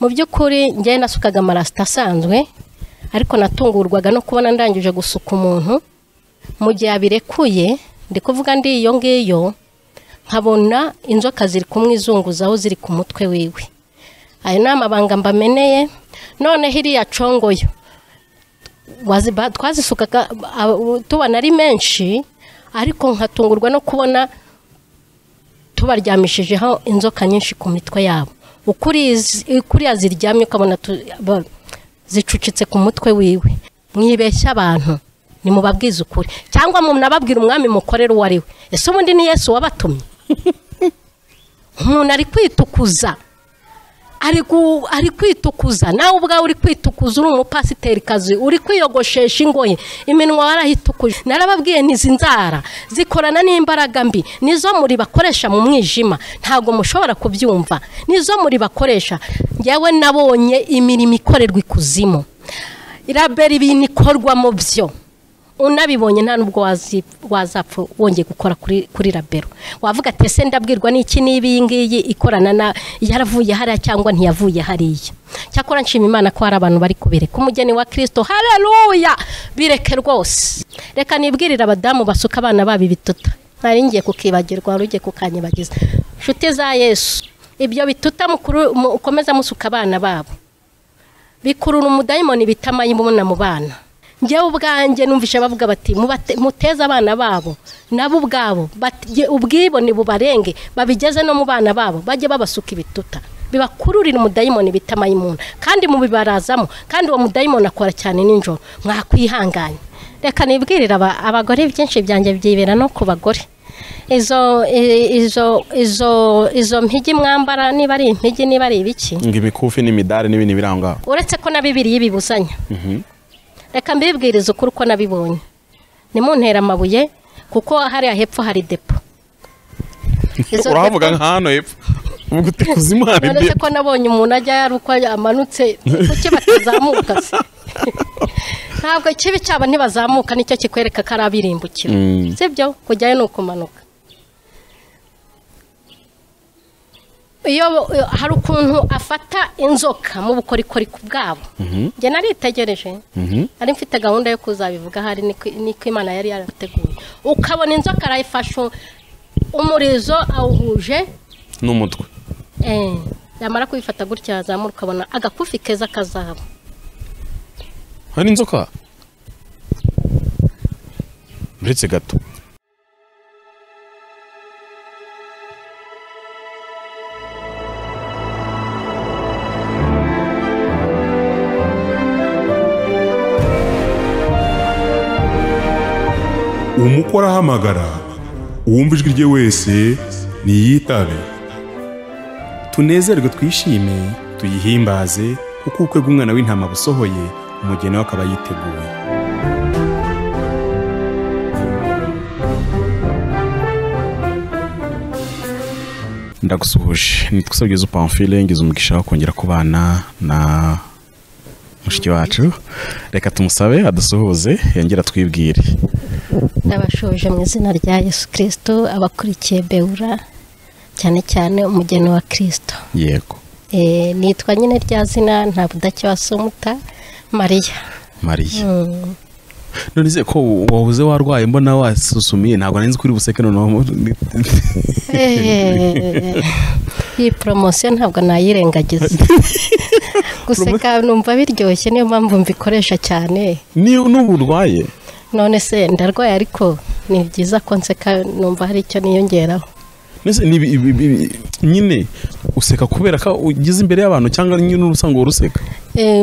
mu by'ukuri njye nasukaga amarasita asanzwe ariko natungurwaga no kubona ndangije gusuka umuntu mu gihe abirekuye ndi kuvuga ndi iyo ngiyo nkabona inzoka ziri kumwizunguzaho ziri ku mutwe wiwe. Ayo ni amabanga mbameneye. None hiriya congoyo twazisukaga tubona ari menshi ariko nkatungurwa no kubona tubaryamishijeho inzoka nyinshi ku mitwe yabo. Ukuri aziryamye ukabona zicucitse ku mutwe wiwe. Mwibeshya abantu ni mubabwiza ukuri cyangwa munababwira umwami mukorera uwo ari we. Ese ubundi ni Yesu wabatumye? Umuntu ari kwitukuza ari kwitukuza nawe ubwawe uri kwitukuza uri umupasiteri kazi uri kwiyogoshesha ingoye iminwa warahitukuje. Narababwiye nizi nzara zikorana n'imbaraga mbi nizo muri bakoresha mu mwijima ntago mushobora kubyumva nizo muri bakoresha. Ngewe nabonye imirimo ikorerwa ikuzimu irabera ibintu ikorwa mu byo unabibonye nta nubwo wazapfa wongeye gukora kuri rabero. Wavuga ati ese ndabwirwa n'iki nibi ngiyi ikorana na yaravuye hariya cyangwa ntiyavuye hariya. Cyakora nshima Imana ko hari abantu bari kubereka umugeni wa Kristo. Haleluya! Bireke rwose. Reka nibwirira abadamu basuka abana babo bituta. Nari ngiye kukibagirwa rugiye kukanyibagiza. Nshuti za Yesu, ibyo bituta ukomeza musuka abana babo bikurura umudayimoni bitama y'imuna mu bana. Ngewe ubwanjye numvishe bavuga bati muteza abana babo nabo ubwabo ubwibone bubarenge babigeze no mu bana babo bajye babasuka ibituta bibakururira umudayimoni bitama y'imuna kandi mu bibarazamo kandi uwo mudayimoni akora cyane ninjoro. Mwakwihanganye. Reka nibwirira abagore byinshi byanjye byibera no ku bagore. Izo mpigi mwambara niba ari impigi niba ari ibiki ngimikufi n'imidari n'ibintu biranga uretse ko na Bibiliya ibibuzanya. Reka mbibwiriza ukuri uko nabibonye. Nimuntera amabuye kuko hariya hepfo hari depo. Uravuga nka hano hepfo ubugute kuzimana depo. Uretse ko nabonye umuntu ajya yaruko amanutse kuki batazamuka se. Ntabwo kibi cyaba ntibazamuka nicyo kikwereka ko ari abirimbukira. Sibyo kujyayo no kumanuka. Iyo hari ukuntu afata inzoka mu bukorikori bwabo. Nge naritegereje ari mfite gahunda yo kuzabivuga hari niko Imana yari yarateguye. Ukabona inzoka arayifasha umurizo awuhuje n'umutwe. Yamara kubifata gutya azamura ukabona agakufi keza kazabo. Hari inzoka uretse gato. Umukora hamagara uwumva ijwi rye wese niyitabe. Tunezerwe twishime tuyihimbaze kuko ubukwe bw'umwana w'intama busohoye umugeni we akaba yiteguye. Ndagusuhuje nitwasabye Pamphile ngize umugisha wo kongera kubana na mushiki wacu. Reka tumusabe adusuhuze yongera twibwire. Ndabashoje mu izina rya Yesu Kristo abakurikiye Beura cyane cyane umugeni wa Kristo. Yego. Nitwa nyine rya zina nta budake wasumuta Maria. None se ko wabuze warwaye mbona wasusumiye ntabwo nanzi kuri buseke noneho. Iyi promotion ntabwo nayirengagiza. Guseka numva biryoshye niyo mpamvu mbikoresha cyane. Ni n'uburwaye. None se ndarwaye ariko ni byiza ko nseka numva hari icyo niyongeraho. Nese nyine useka kubera ko ugize imbere y'abantu cyangwa nyine urusanga uruseka?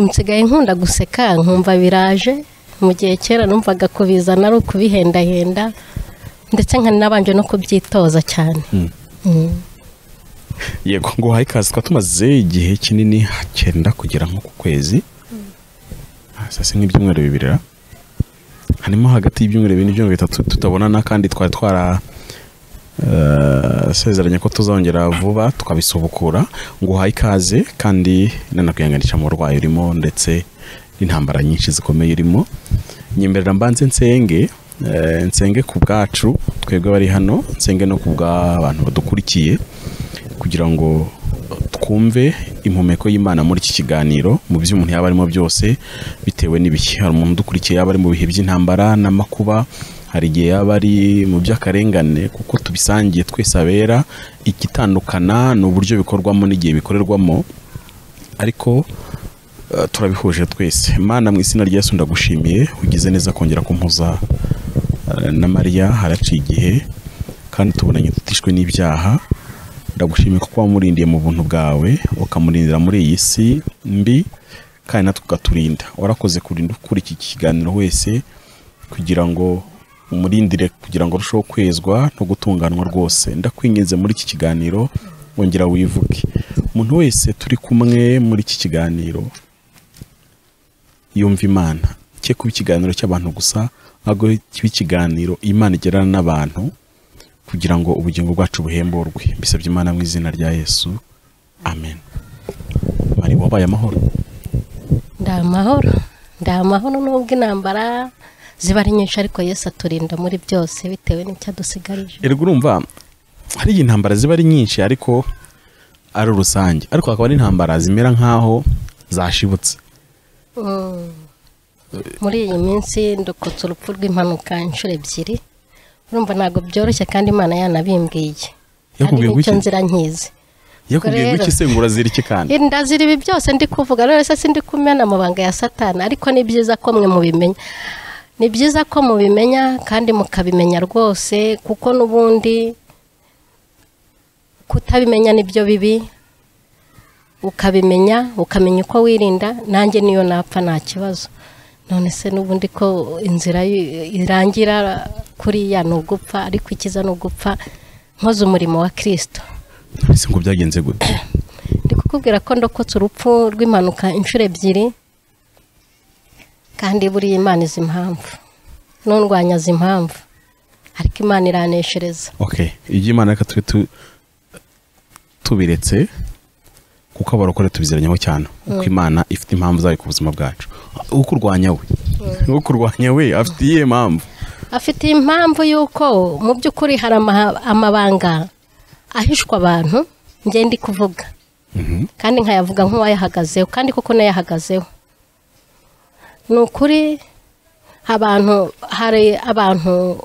Msigaye nkunda guseka nkumva biraje. Mu gihe kera numvaga kubizana ari ukubihendahenda ndetse nkanabanje no kubyitoza cyane. Yego ngo hayi kazi twatumaze igihe kinini cyenda kugera nko ku kwezi. Sasa nk'ibyumweru bibiri hanimo hagati y'ibyumweru bibiri n'ibyumweru bitatu tutabonana kandi twara sezeranya ko tuzongera vuba tukabisubukura. Ngo hayi kaze kandi nanakwiyanganisha mu rwayo urimo ndetse n'intambara nyinshi zikomeye irimo. Nyimberera mbanze nsenge ku bwacu twebwe bari hano, nsenge no ku bw'abantu badukurikiye kugira ngo twumve impumeko y'Imana muri iki kiganiro mu byo umuntu yaba arimo byose bitewe n'ibihe. Hari umuntu dukurikiye yaba ari mu bihe by'intambara n'amakuba, hari igihe yaba ari mu by'akarengane, kuko tubisangiye twese abera. Igitandukana ni uburyo bikorwamo n'igihe bikorerwamo, ariko turabihuje twese. Mana, mu izina rya Yesu ndagushimiye, ugize neza kongera kumpuza na Mariya. Haraciye igihe kandi tubonanye tutishwe n'ibyaha. Ndagushimiye kuko wamurindiye mu buntu bwawe, ukamurindira muri iyi si mbi, kandi natwe ukaturinda. Warakoze kurinda ukuri iki kiganiro wese, kugira ngo umurindire, kugira ngo arusheho kwezwa no gutunganwa rwose. Ndakwinginze muri iki kiganiro wongera wivuge. Umuntu wese turi kumwe muri iki kiganiro yumva Imana, cye kuba ikiganiro cy'abantu gusa, ahubwo kiba ikiganiro Imana igerana n'abantu, kugira ngo ubugingo bwacu buhemburwe. Bisabye Imana mu izina rya Yesu, amen. Mari, wabaye amahoro? Ndamahoro nubwo intambara ziba ari nyinshi, ariko Yesu aturinda muri byose bitewe n'icyo adusigarije. Erega urumva hari intambara ziba ari nyinshi ariko ari rusange, ariko hakaba n'intambara zimera nkaho zashibutse. Muri iyi minsi ndokotse urupfu rw'impanuka inshuro ebyiri. Urumva ntabwo byoroshye, kandi Imana yanabimbwiye. Yakubwiye icyo nzira nkizi. Yakubwiye iki se ngo urazira iki kandi? Ndazira ibi byose ndi kuvuga, rero se sindi kumena amabanga ya Satani, ariko ni byiza ko mwe mubimenya. Ni byiza ko mubimenya kandi mukabimenya rwose, kuko n'ubundi kutabimenya nibyo bibi. Ukabimenya, ukamenya uko wirinda. Nanjye niyo napfa nta kibazo. None se n'ubundi ko inzira irangira kuriya ni ugupfa, ariko ikiza ni ugupfa nkoze umurimo wa Kristo. Ese ngo byagenze gute? Ndi kukubwira ko ndokotse urupfu rw'impanuka inshuro ebyiri, kandi buri Imana izi impamvu, n'undwanya azi impamvu, ariko Imana iraneshereza. Okay, ibyo Imana reka tubiretse, kuko abarokore tubiziranyeho cyane, kuko Imana ifite impamvu zayo ku buzima bwacu. Ukurwanya we afite iyihe mpamvu? Afite impamvu yuko mu by'ukuri hari amabanga ahishwa abantu njye ndi kuvuga, kandi nkayavuga nk'uwayahagazeho, kandi koko nayahagazeho. Ni ukuri hari abantu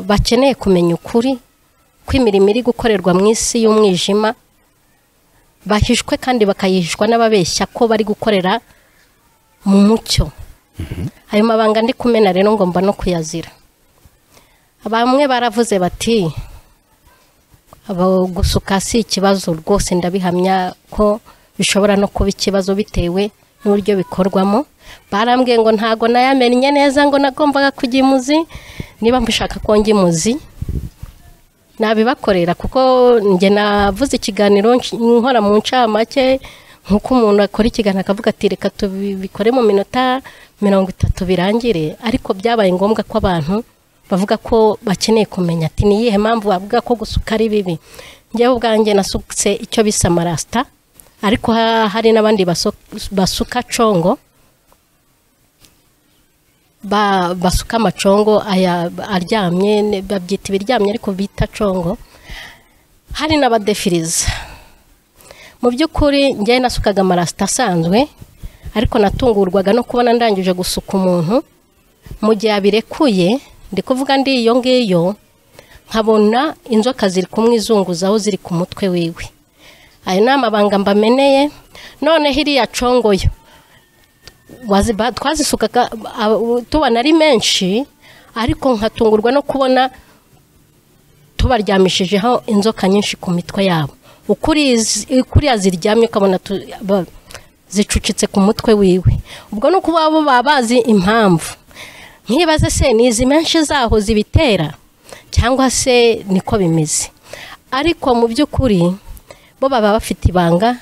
bakeneye kumenya ukuri kw'imirimo iri gukorerwa mu isi y'umwijima, bahishwe kandi bakayihishwa n'ababeshya ko bari gukorera mu mucyo. Ayo mabanga ndi kumena rero ngomba no kuyazira. Bamwe baravuze bati gusuka si ikibazo, rwose ndabihamya ko bishobora no kuba ikibazo bitewe n'uburyo bikorwamo. Barambwiye ngo ntago nayamenye neza, ngo nagombaga kujya imuzi. Niba mbishaka ko njya imuzi nabibakorera, kuko njye navuze ikiganiro nkora mu ncamake, nkuko umuntu akora ikiganiro akavuga ati reka tubikore mu minota 30 birangire. Ariko byabaye ngombwa ko abantu bavuga ko bakeneye kumenya ati ni yihe mpamvu bavuga ko gusuka ari bibi. Njyewe ubwanjye nasukse icyo bisa marasta, ariko hari n'abandi basuka congo, basuka amacongo aya aryamye, babyita ibiryamye ariko bita congo. Hari n'abadefiriza. Mu by'ukuri njye nasukaga marasta asanzwe, ariko natungurwaga no kubona ndangije gusuka umuntu mu gihe abirekuye. Ndi kuvuga ndi iyo ngiyo, nkabona inzoka ziri kumwizunguzaho ziri ku mutwe wiwe. Ayo ni amabanga mbameneye. None hiriya congo yo twazisukaga tubona ari menshi, ariko nkatungurwa no kubona tubaryamishijeho inzoka nyinshi ku mitwe yabo. Ukuri aziryamye ukabona zicucitse ku mutwe wiwe. Ubwo nuko babo babazi impamvu. Nkibaze se nizi menshi zaho zibitera cyangwa se niko bimeze. Ariko mu by'ukuri bo baba bafite ibanga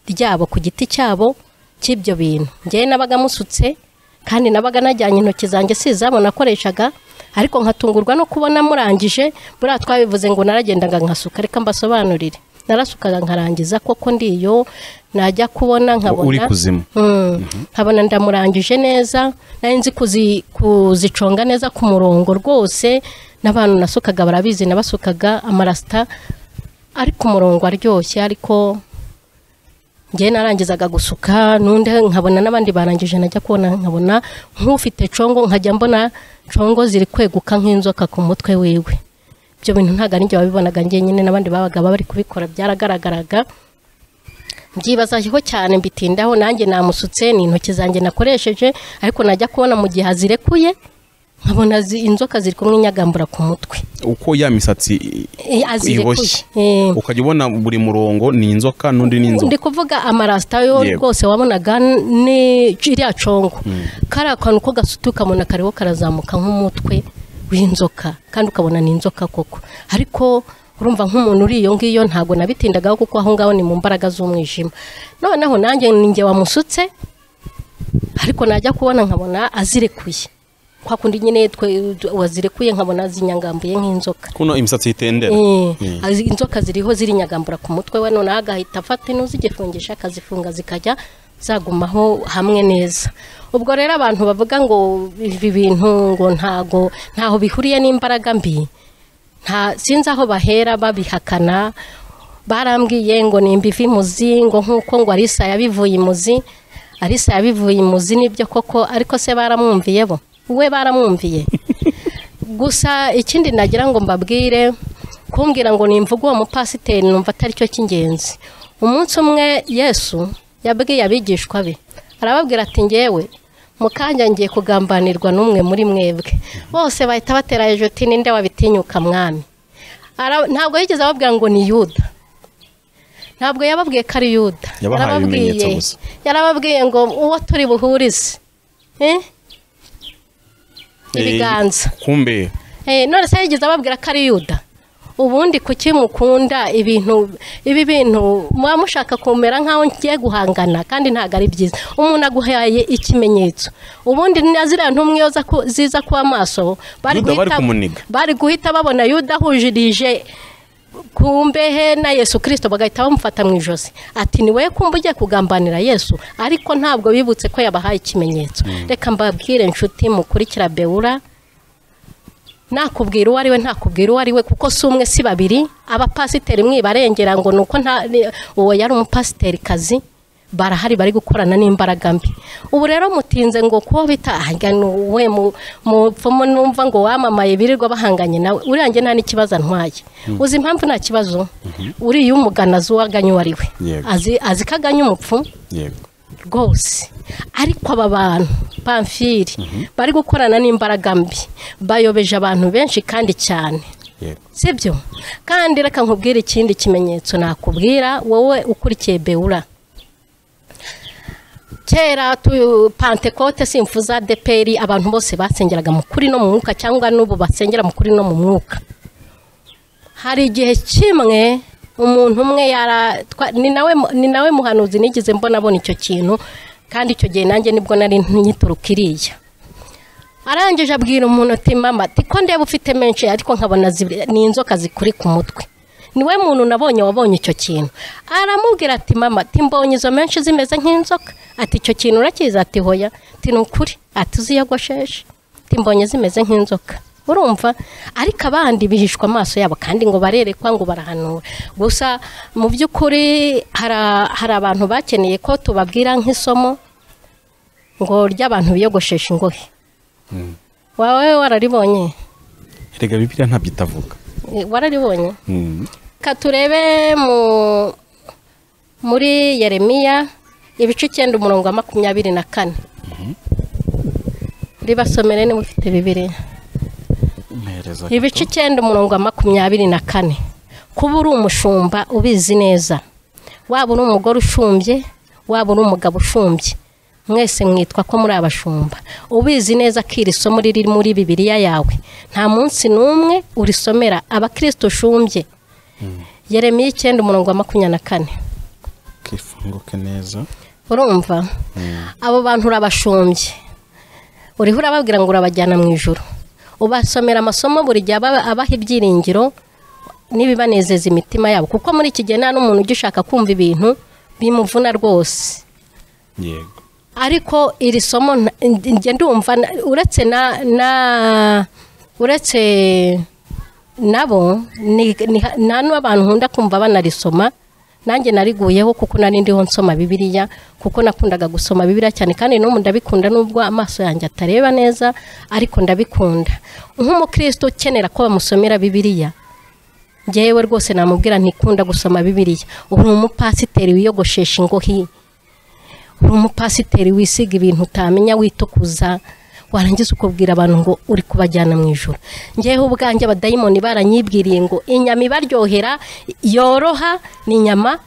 ryabo ku giti cyabo cy'ibyo bintu. Njye nabaga musutse, kandi nabaga najyanye intoki zanjye sizabo nakoreshaga, ariko nkatungurwa no kubona murangije. Buriya twabivuze ngo naragendaga nkasuka. Reka mbasobanurire. Narasukaga nkarangiza, koko ndiyo najya kubona nkabona uri kuzimu, nkabona ndamurangije neza, nari nzi kuziconga neza ku murongo rwose. N'abantu nasukaga barabizi, nabasukaga amarasta ariko umurongo aryoshye, ariko njye narangizaga gusuka n'undi nkabona n'abandi barangije, najya kubona nkabona nk'ufite congo, nkajya mbona congo ziri kweguka nk'inzoka ku mutwe wiwe. Ibyo bintu ntago ari njye wabibonaga, njye nyine n'abandi babaga bari kubikora byaragaragaraga. Byibazaho cyane mbitindaho, nanjye namusutse ni intoki zanjye nakoresheje, ariko najya kubona mu gihe azirekuye nkabona inzoka ziri kumwe inyagambura ku mutwe. Uko ya misatsi iboshye ukajya ubona buri murongo ni inzoka n'undi ni inzoka. Ndi kuvuga amarasta yo rwose wabonaga ni iriya congo, kari akantu ko gasutuka umuntu kariho karazamuka nk'umutwe w'inzoka, kandi ukabona ni inzoka koko. Ariko urumva nk'umuntu uri iyo ngiyo ntago nabitindagaho, kuko aho ngaho ni mu mbaraga z'umwijima. Noneho nanjye ninjye wamusutse, ariko najya kubona nkabona azirekuye, kwa kundi nyine wazirekuye nkabona zinyangambuye nk'inzoka. Kuno imisatsi itendera. Inzoka ziriho zirinyagambura ku mutwe we, none agahita afata ino zigifungisha akazifunga zikajya zagumaho hamwe neza. Ubwo rero abantu bavuga ngo ibi bintu ngo ntaho bihuriye n'imbaraga mbi, sinzi aho bahera babihakana. Barambwiye ngo nimba ivi muzi, ngo nkuko ngo Alisa yabivuye imuzi. Alisa yabivuye imuzi nibyo koko, ariko se baramwumviye bo? We baramwumviye. Gusa ikindi nagira ngo mbabwire, kumbwira ngo nimvuga uwo mupasiteri numva atari cyo cy'ingenzi. Umunsi umwe Yesu yabwiye abigishwa be, arababwira ati ngewe mukanya ngiye kugambanirwa n'umwe muri mwebwe. Bose bahita batera hejuru ati ninde wabitinyuka mwami? Ntabwo yigeze ababwira ngo ni Yuda, ntabwo yababwiye ko ari Yuda, yarababwiye ngo uwo turi buhurize ibiganza. Kumbe none se yigeze ababwira ko ari Yuda? Ubundi kuki mukunda ibi bintu muba mushaka kumera nkaho ngiye guhangana, kandi ntago ari byiza. Umuntu aguhaye ikimenyetso, ubundi nazira ntumwe yoza ziza kwa maso bari guhita babona Yuda ahujirije kumbehe na Yesu Kristo, bagahita bamufata mu ijosi ati ni we kumba ugiye kugambanira Yesu. Ariko ntabwo bibutse ko yabahaye ikimenyetso. Reka mbabwire inshuti mukurikira Beura, nakubwira uwo ari we ntakubwira uwo ari we, kuko si umwe si babiri. Abapasiteri mwibarengera ngo nuko uwo yari umupasiteri kazi, barahari bari gukorana n'imbaraga mbi. Ubu rero mutinze ngo ko bita we mupfumo numva ngo wamamaye birirwa bahanganye nawe, uriyange nta n'ikibazo ntwaye. Uzi impamvu nta kibazo? Uri umuganazi waganye uwo ari we, azi kaganye umupfu rwose. Ariko aba bantu Pamfiri bari gukorana n'imbaraga mbi, bayobeje abantu benshi kandi cyane, sibyo? Kandi reka nkubwire ikindi kimenyetso nakubwira wowe ukurikiye Beura. Kera Pentecote simfuza DPR, abantu bose basengeraga mu kuri no mu mwuka, cyangwa n'ubu basengera mu kuri no mu mwuka. Hari igihe kimwe umuntu umwe ni nawe muhanuzi nigize mbona icyo kintu, kandi icyo gihe nanjye nibwo nari nyiturukiriya. Arangije abwira umuntu ati mama, tiko ndeba ufite menshi, ariko nkabona ni inzoka zikuri ku mutwe. Niwe muntu nabonye wabonye icyo kintu. Aramubwira ati mama, timbonye izo menshi zimeze nk'inzoka. Ati icyo kintu urakiza? Ati hoya. Ati nukuri? Ati uziyogosheshe? Timbonye zimeze nk'inzoka. Urumva? Ariko abandi bihishwa amaso yabo, kandi ngo barerekwa ngo barahanura. Gusa mu by'ukuri hari abantu bakeneye ko tubabwira nk'isomo ngo ry'abantu biyogoshesha ingohe. Wawe wararibonye? Erega Bibiliya ntabyo itavuga. Wararibonye? Katurebe muri Yeremiya ibice 9 umurongo wa 24. Ribasomere ni mufite Bibiliya. Ibice 9 umurongo wa 24. Kuba uri umushumba ubizi neza, waba uri umugore ushumbye, waba uri umugabo ushumbye, mwese mwitwa ko muri abashumba. Ubizi neza ko iri somo riri muri Bibiliya yawe, nta munsi n'umwe urisomera abakristo ushumbye. Yeremiya 9 umurongo wa 24. Kifunguke neza. Urumva? Abo bantu urabashumbye, uriho urababwira ngo urabajyana mu ijuru, ubasomera amasomo buri gihe abaha ibyiringiro nibibanezeza imitima yabo, kuko muri iki gihe nta n'umuntu ugishaka kumva ibintu bimuvuna rwose. Yego. Ariko iri somo uretse nabo nta n'abantu nkunda kumva banarisoma, nanjye nariguyeho kuko nari ndiho nsoma Bibiliya, kuko nakundaga gusoma Bibiliya cyane kandi n'ubu ndabikunda nubwo amaso yanjye atareba neza, ariko ndabikunda. Nk'umukristo ukenera ko bamusomera Bibiliya, njyewe rwose namubwira ntikunda gusoma Bibiliya. Uri umupasiteri wiyogoshesha ingohi, uri umupasiteri wisiga ibintu utamenya, witukuza, warangiza ukubwira abantu ngo uri kubajyana mu ijuru. Njyewe ubwanjye abadayimoni baranyibwiriye ngo inyama ibaryohera yoroha ni inyama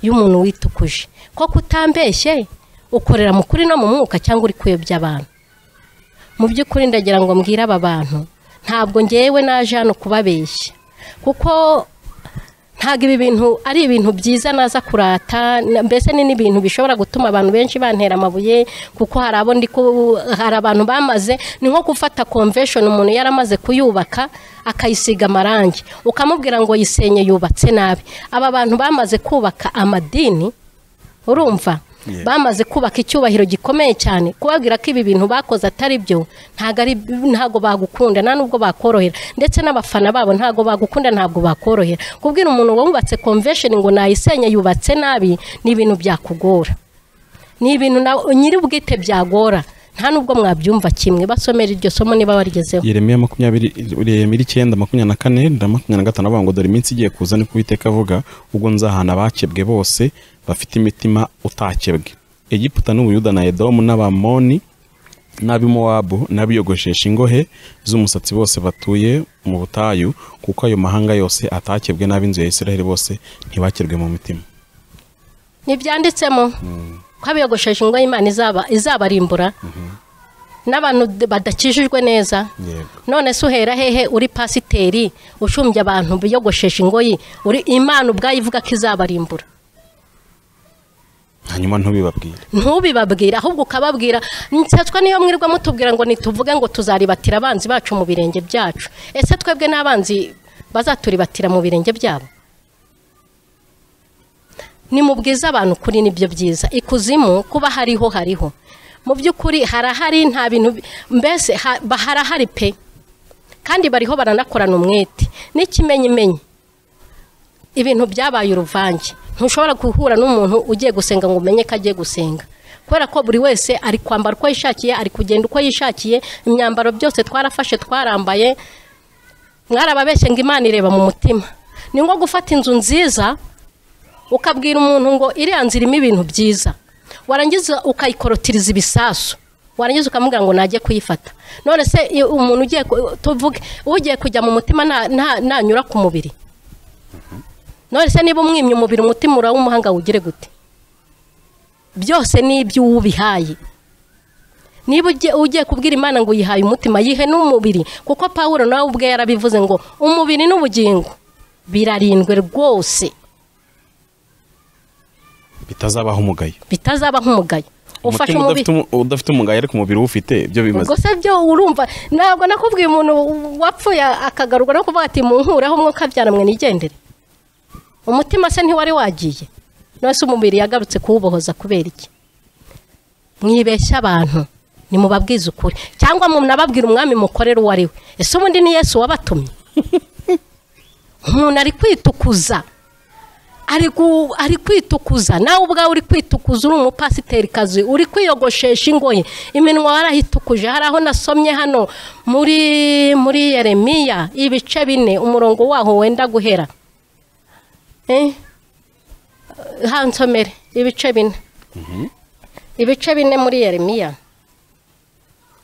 y'umuntu witukuje. Ko kutambeshye ukorera mu kuri no mu mwuka cyangwa uri kuyobya abantu. Mu by'ukuri ndagira ngo mbwira aba bantu, ntabwo njyewe naje hano kubabeshya, kuko ntabwo ibi bintu ari ibintu byiza naza kurata, mbese ni n'ibintu bishobora gutuma abantu benshi bantera amabuye, kuko hari abantu bamaze, ni nko gufata convention umuntu yaramaze kuyubaka akayisiga amarangi ukamubwira ngo yisenye yubatse nabi. Aba bantu bamaze kubaka amadini, urumva, bamaze kubaka icyubahiro gikomeye cyane, kubabwira ko ibi bintu bakoze atari byo, ntago bagukunda, nta nubwo bakorohera, ndetse n'abafana babo ntago bagukunda, ntabwo bakorohera. Kubwira umuntu wubatse convention ngo nayisenye yubatse nabi ni ibintu byakugora, ni ibintu nyiri bwite byagora, nta nubwo mwabyumva kimwe. Basomera iryo somo niba warigezeho. Yeremiya 29:24-25 avuga ngo dore iminsi igiye kuza ni Uwiteka avuga, ubwo nzahana abakebwe bose bafite imitima utakebwe, Egiputa n'Ubuyuda na Edomu n'Abamoni n'Abimowabu n'abiyogoshesha ingohe z'umusatsi bose batuye mu butayu, kuko ayo mahanga yose atakebwe n'ab'inzu ya Isiraheli bose ntibakebwe mu mitima. Nibyanditsemo ko abiyogoshesha ingohe Imana izabarimbura n'abantu badakijijwe neza. None se uhera hehe uri pasiteri ushumbye abantu biyogoshesha ingoyi, uri Imana ubwayo ivuga ko izabarimbura? Hanyuma ntubibabwira, ahubwo ukababwira. Nsetswa niyo mwirwa mutubwira ngo nituvuge ngo tuzaribatira abanzi bacu mu birenge byacu. Ese twebwe n'abanzi bazaturibatira mu birenge byabo? Ni mubwiza abantu kuri nibyo byiza. Ikuzimu kuba hariho mu by'ukuri harahari, nta bintu mbese harahari pe, kandi bariho baranakorana umwete n'ikimenyimenyi. Ibintu byabaye uruvange, ntushobora guhura n'umuntu ugiye gusenga ngo umenye ko agiye gusenga, kubera ko buri wese ari kwambara uko yishakiye, ari kugenda uko yishakiye. Imyambaro byose twarafashe twarambaye, mwarababeshye ngo Imana ireba mu mutima. Ni ngo gufata inzu nziza ukabwira umuntu ngo iriya nzira irimo ibintu byiza, warangiza ukayikorotiriza ibisasu, warangiza ukamubwira ngo najye kuyifata. None se umuntu ugiye kujya mu mutima nanyura ku mubiri? None se niba umwimye umubiri umutima urawumuhanga ugire gute? Byose ni ibyo ubihaye. Niba ugiye kubwira Imana ngo yihaye umutima, yihe n'umubiri, kuko Pawulo nawe ubwe yarabivuze ngo umubiri n'ubugingo birarindwe rwose, bitazabaho umugayo. Ufashe umubiri udafite umugayo ariko umubiri ufite, byo bimaze. Ubwo se byo urumva, ntabwo nakubwiye umuntu wapfuye akagaruka no kuvuga ati munkureho umwuka byaramwe nigendere. Umutima se ntiwari wagiye? Nose umubiri yagarutse kuwubohoza kubera iki? Mwibeshya abantu, ni mubabwiza ukuri, cyangwa munababwira umwami mukorera uwo ari we. Ese ubundi ni Yesu wabatumye? Umuntu ari kwitukuza, ari kwitukuza, nawe ubwawe uri kwitukuza, uri umupasiteri kazi, uri kwiyogoshesha ingoyi, iminwa warahitukuje. Hari aho nasomye hano muri Yeremiya ibice 4 umurongo waho wenda guhera. Hansomere ibice 4. Ibice 4 muri Yeremiya.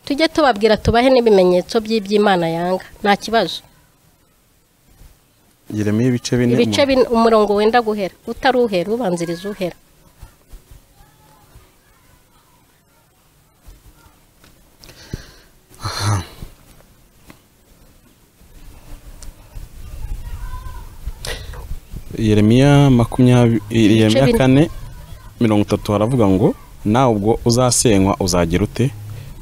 Tujye tubabwira tubahe n'ibimenyetso by'iby'Imana yanga, nta kibazo. Yeremiya ibice 4 umurongo wenda guhera, utaruhera ubanziriza uhera. Yeremiya 4:30 haravuga ngo nawe ubwo uzasenywa uzagira ute,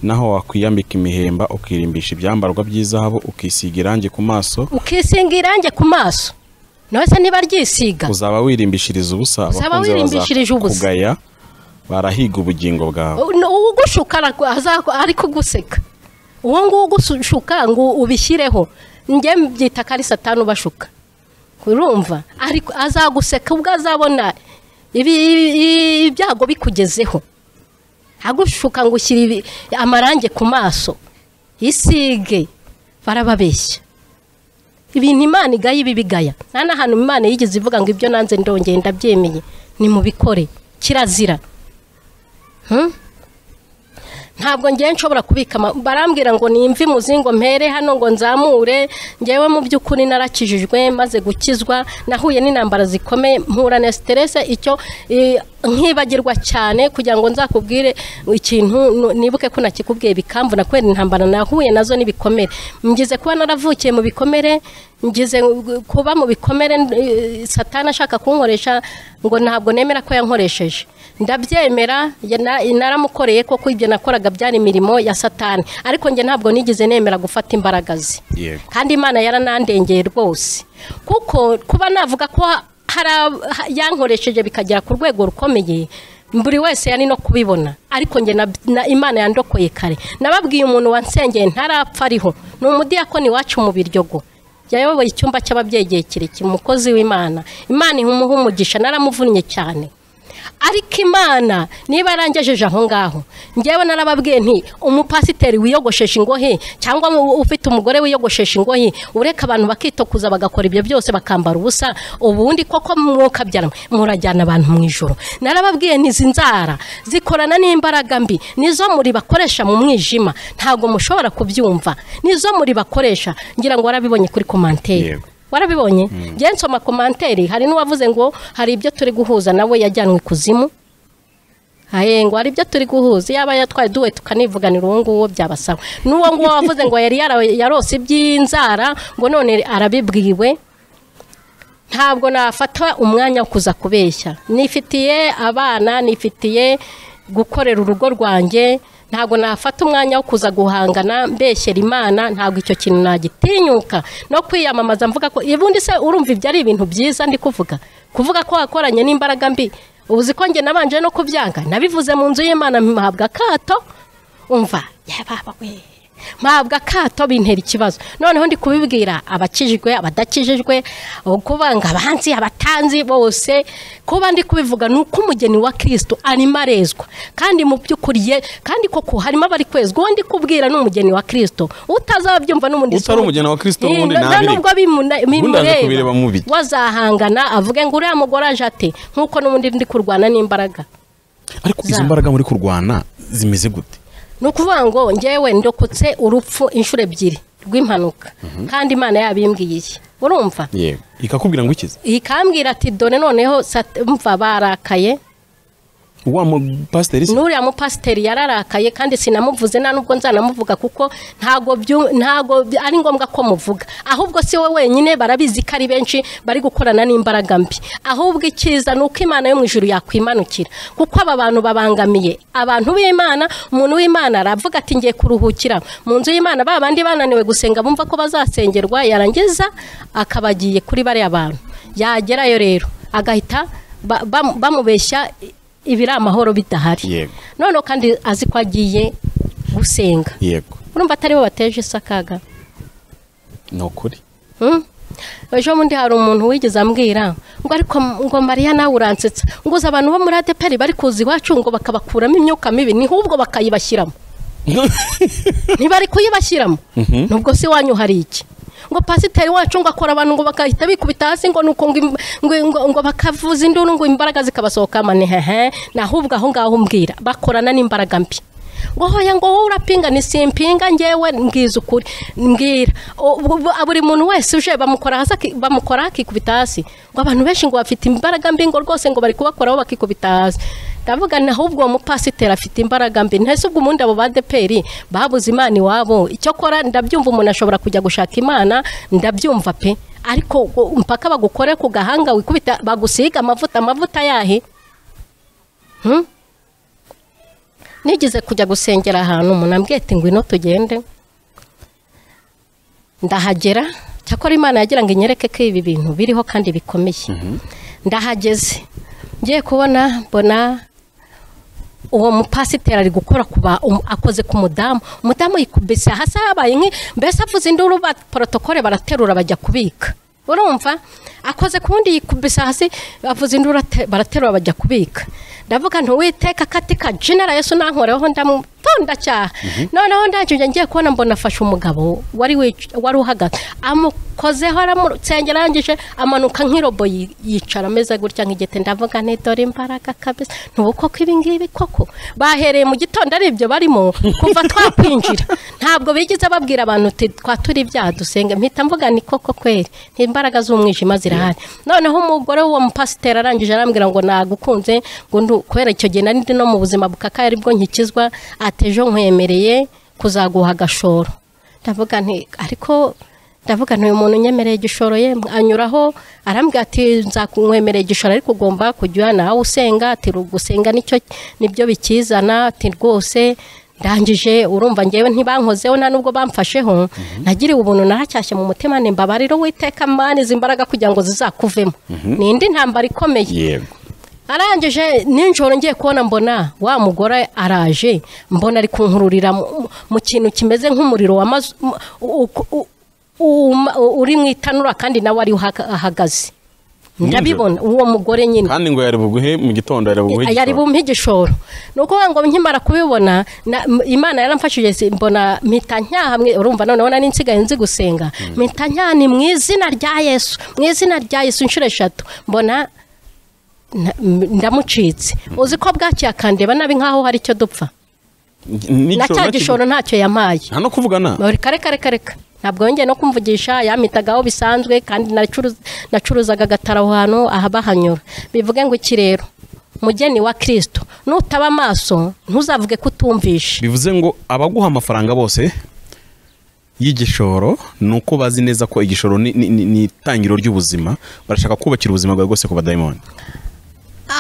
naho wakwiyambika imihemba ukirimbisha ibyambarwa by'izahabu ukisiga irange ku maso. Ukisiga irange ku maso? Nose niba ryisiga uzaba wirimbishiriza ubusa, kugaya barahiga ubugingo bwawe. Ugushuka ari kuguseka, uwo ngo ugushuka ngo ubishyireho njye mbyita kari satani ubashuka urumva ariko azaguseka ubwo azabona ibyago bikugezeho agushuka ngo ushyire amarange ku maso isige barababeshya ibintu Imana igaye ibibigaya nta n'ahantu Imana yigeze ivuga ngo ibyo nanze ndongeye ndabyemeye ni mu bikore kirazira ntabwo ngiye nshobora kubika barambwira ngo nimve muzingo mpere hano ngo nzamure ngewe mu by'ukuri narakijijwe maze gukizwa nahuye n'intambara zikomeye mpura na stress icyo nkibagirwa cyane kugira ngo nzakubwire ikintu nibuke ko nakikubwiye bikamvuna kwera intambara nahuye nazo nibikomere ngize kuba naravukiye mu bikomere ngize kuba mu bikomere satani ashaka kunkoresha ngo ntabwo nemera ko yankoresheje ndabyemera naramukoreye koko ibyo nakoraga byari imirimo ya satani ariko nge ntabwo nigize nemera gufata imbaraga ze kandi Imana yaranandengeye rwose kuko kuba navuga ko yankoresheje bikagera ku rwego rukomeye buri wese yari no kubibona ariko nge Imana yandokoye kare nababwiye umuntu wansengeye ntarapfa ariho ni umudiyakoni wacu mu Biryogo yayoboye icyumba cy'ababyeyi kirekire umukozi w'Imana Imana ihumuha umugisha naramuvunnye cyane ariko Imana niba yarangejeje aho ngaho ngewe narababwiye nti umupasiteri wiyogoshesha ingohe cyangwa ufite umugore wiyogoshesha ingohe ureka abantu bakitokuza bagakora ibyo byose bakambara ubusa ubundi koko mwuka byara murajyana abantu mu ijoro narababwiye nizi nzara zikorana n'imbaraga mbi nizo muri bakoresha mu mwijima ntago mushobora kubyumva nizo muri bakoresha ngira ngo warabibonye kuri commentaire warabibonye ngiye nsoma commentaire hari n'uwavuze ngo hari ibyo turi guhuza nawe yajyanwe kuzimu ngo hari ibyo turi guhuza yaba yatwaye duwe tukanivuganira uwo nguwo byabasawa n'uwo nguwo wavuze ngo yari yarose iby'inzara ngo none arabibwiwe ntabwo nafata umwanya wo kuza kubeshya nifitiye abana nifitiye gukorera urugo rwanjye ntabwo nafata umwanya wo kuza guhangana mbeshyera Imana ntabwo icyo kintu nagitinyuka no kwiyamamaza mvuga ko ibundi se urumva ibyo ari ibintu byiza ndi kuvuga ko wakoranye n'imbaraga mbi ubuzi ko nge nabanje no kubyanga nabivuze mu nzu y'Imana mpabwa kato umva yababa we mpabwa kato bintera ikibazo noneho ndi kubibwira abakijijwe abadakijijwe kubanga abanzi abatanzi bose kuba ndi kubivuga nuko umugeni wa Kristo ari marezwa kandi mu byukuriye kandi koko harimo abari kwezwa undi kubwira n'umugeni wa Kristo utazabyumva n'umundi utari umugeni wa Kristo n'undi nabiri nubwo bimureba wazahangana avuge ngo uriya mugore aje ate nkuko n'ubundi ndi kurwana n'imbaraga ariko izo mbaraga muri kurwana zimeze gute nukuvuga ngo ngewe ndokotse urupfu inshuro ebyiri rw'impanuka kandi Imana yabimbwiye urumva ikakubwira ngo ikize ikambwira ati dore noneho mva barakaye wa mupasiteri n'uriya mupasiteri yararakaye kandi sinamuvuze nta nubwo nzanamuvuga kuko ntago ari ngombwa ko muvuga ahubwo si we wenyine barabizi ko ari benshi bari gukorana n'imbaraga mbi ahubwo ikiza nuko Imana yo mu ijuru yakwimanukira kuko aba bantu babangamiye abantu b'Imana umuntu w'Imana aravuga ati ngiye kuruhukira mu nzu y'Imana babandi bananiwe gusenga bumva ko bazasengerwa yarangiza akabagiye kuri bari abantu yagerayo rero agahita bamubeshya ibiri amahoro bidahari none kandi azi ko agiye gusenga urumva atari bo bateje isakaga nokuri ejo mundi hari umuntu wigeze ambwira ngo ariko ngo Mariya nawe uransetsa ngo uza abantu bo muri ADPR bari kuzi iwacu ngo bakabakuramo imyuka mibi ni ahubwo bakayibashyiramo ntibari kuyibashyiramo nubwo si wanyu hari iki ngo pasiteri wacu ngo akora abantu ngo bakahita bikubita hasi ngo nuko ngo bakavuza induru ngo imbaraga zikabasohoka mane nahubwo aho ngaho mbwira bakorana n'imbaraga mbi ngo hoya ngo wowe urapinga ni simpinga ngewe mbwiza ukuri mbwira buri muntu wese uje bamukora akikubita hasi ngo abantu benshi ngo bafite imbaraga mbi ngo rwose ngo bari kubakoraho bakikubita hasi ndavuga ahubwo umupasiteri afite imbaraga mbi ntese ubwo umuntu abo badeperi babuze Imana iwabo icyo kora ndabyumva umuntu ashobora kujya gushaka Imana ndabyumva pe ariko mpaka bagukore ku gahanga wikubita bagusiga amavuta yahe nigeze kujya gusengera ahantu umuntu ambwiye ati ngwino tugende ndahagera cyakora Imana yagira ngo inyereke ko ibi bintu biriho kandi bikomeye ndahageze ngiye kubona mbona uwo mupasiteri ari gukora kuba akoze ku mudamu yikubise hasi yabaye mbese avuze induru ba protokole baraterura bajya kubika urumva akoze kundi yikubise hasi avuze induru baraterura bajya kubika ndavuga ntuwiteka katika general Yesu nankoreho ndamutonda cyaha noneho ndangije ngiye kubona mbona afashe umugabo wari uhagaze amukozeho aramutsengera yangije amanuka nk'irobo yicara ameze gutya nk'igete ndavuga nti dore imbaraga kabisa ntubuko ko ibingibi koko bahereye mu gitondo ari ibyo barimo kuva twakwinjira ntabwo bigize babwira abantu twaturi ibyaha dusenge mpita mvuga ni koko kweri imbaraga z'umwijima zirahari noneho umugore w'uwo mupasiteri arangije arambwira ngo nagukunze ngo kubera icyo gihe nari ndi no mu buzima bukakaye aribwo nkikizwa atejo nkwemereye kuzaguha agashoro ndavuga nti ariko ndavuga nti uyu muntu unyemereye igishoro ye anyuraho arambwira ati nzakwemereye igishoro ariko ugomba kujya nawe usenga ati gusenga nibyo bikizana ati rwose ndangije urumva ngewe ntibankozeho nta nubwo bamfasheho nagiriwe ubuntu naracyashye mu mutima nimbabariro witeka mani zimbaraga kugira ngo zizakuvemo nindi ntambara ikomeye yego arangije ninjoro ngiye kubona mbona wa mugore araje mbona ari kunkururira mu kintu kimeze nk'umuriro uri mu itanura kandi nawe ari ahagaze ndabibona uwo mugore nyine kandi ngo yari buguhe mu gitondo yari bumpe igishoro nuko ngo nkimara kubibona Imana yaramfashije mbona mpita nyahamwe urumva noneho nari nsigaye nzi gusenga mpita nyani mu izina rya Yesu inshuro 3 mbona ndamucitse uzi ko bwakiye akandeba nabi nkaho hari icyo dupfa nacyagishoro ntacyo yamaye hano kuvugana reka ntabwo yongeye no kumvugisha yamitagaho bisanzwe kandi nacuruzaga gatara ahantu ahabahanyura bivuge ngo iki rero mugeni wa Kristo nutaba amaso ntuzavuge kutumvisha bivuze ngo abaguha amafaranga bose y'igishoro nuko bazi neza ko igishoro ni tangiro ry'ubuzima barashaka kubakira ubuzima bwawe bwose ku badayimoni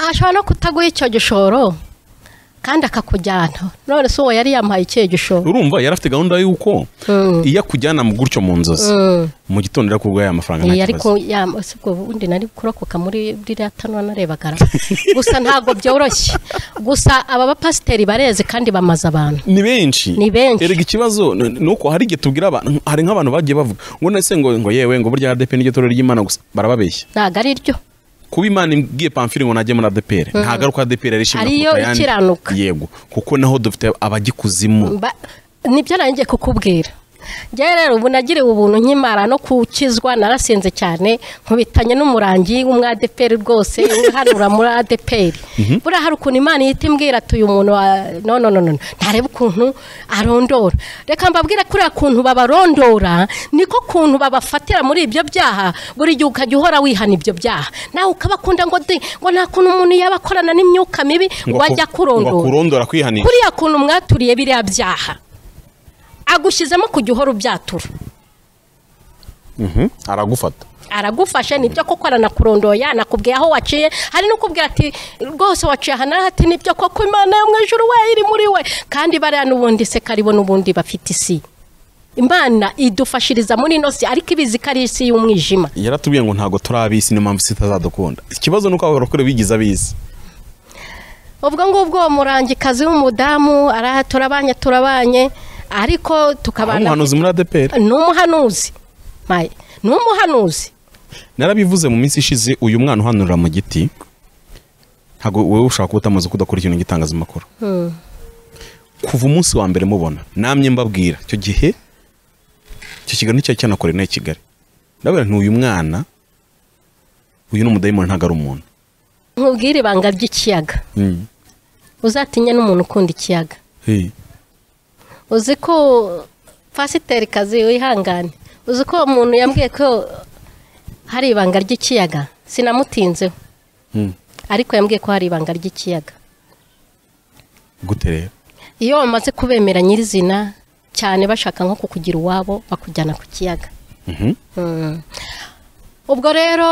ashobora no kutaguha icyo gishoro kandi akakujyana none so yari yampaye icyo gishoro urumva yarafite gahunda yuko iyo akujyana mu gutyo mu nzozi mu gitondo yakugwa ya mafaranga nta kibazo ariko ubundi nari kurokoka muri ririya tano narebaga gusa ntago byoroshye gusa aba bapasiteri bareze kandi bamaza abantu ni benshi erega ikibazo nuko hari igihe tubwira abantu hari nk'abantu bagiye bavuga ngo nase ngo yewe ngo burya ADP n'iryo toro ry'Imana gusa barababeshya ntago ari ryo kuba Imana imbwiye Pamfile ngo najye muri ADPR ntagaruka ADPR arishimye ariyo ikiranuka yego kuko naho dufite abagikuzimu nibyo narangiye kukubwira njye rero ubu nagiriwe ubuntu nkimara no kukizwa narasenze cyane nkubitanye n'umurangi w'umwadeperi rwose uhanura muri ADPR bura hari ukuntu Imana yita imbwira tuyu muntu no ntareba ukuntu arondora reka mbabwire kuri akuntu babarondora niko kuntu babafatira muri ibyo byaha buri gihe ukajya uhora wihana ibyo byaha nawe ukabakunda ngo nta kuntu umuntu yabakorana n'imyuka mibi wajya kurondora kwihanisha kuriya kuntu mwaturiye biriya byaha agushyizemo kujya uhora ubyatura aragufashe nibyo koko aranakurondoya nakubwiye aho waciye hari no kubwira ati rwose waciye hana ati nibyo koko Imana yo mu ijuru we iri muri we kandi bariya n'ubundi se karibo n'ubundi bafite isi Imana idufashiriza muri nosi ariko ibizi kari isi y'umwijima yaratubwiye ngo ntago turabisi n'impamvu sitazadukunda ikibazo nuko abarokore bigize abizi ubwo ngubwo umurangikazi w'umudamu turabanye ariko tukabana umuhanuzi muri ADPR n'umuhanuzi narabivuze mu minsi ishize uyu mwana uhanurira mu giti ntago wewe ushaka kubutamaze kudakora ikintu gitangaza amakuru kuva umunsi wa mbere mubona namye mbabwira cyo gihe cyo kiganiro cyo cyanakore na Kigali ndabera ntuyu mwana uyu n'umudayimoni ntago ari umuntu nkubwire ibanga ry'ikiyaga uzatinye n'umuntu ukunda ikiyaga uzi ko pasiteri kazi wihangane uzi ko umuntu yambwiye ko hari ibanga ry'ikiyaga sinamutinzeho ariko yambwiye ko hari ibanga ry'ikiyaga gute rero iyo bamaze kubemera nyirizina cyane bashaka nko kukugira uwabo bakujyana ku kiyaga ubwo rero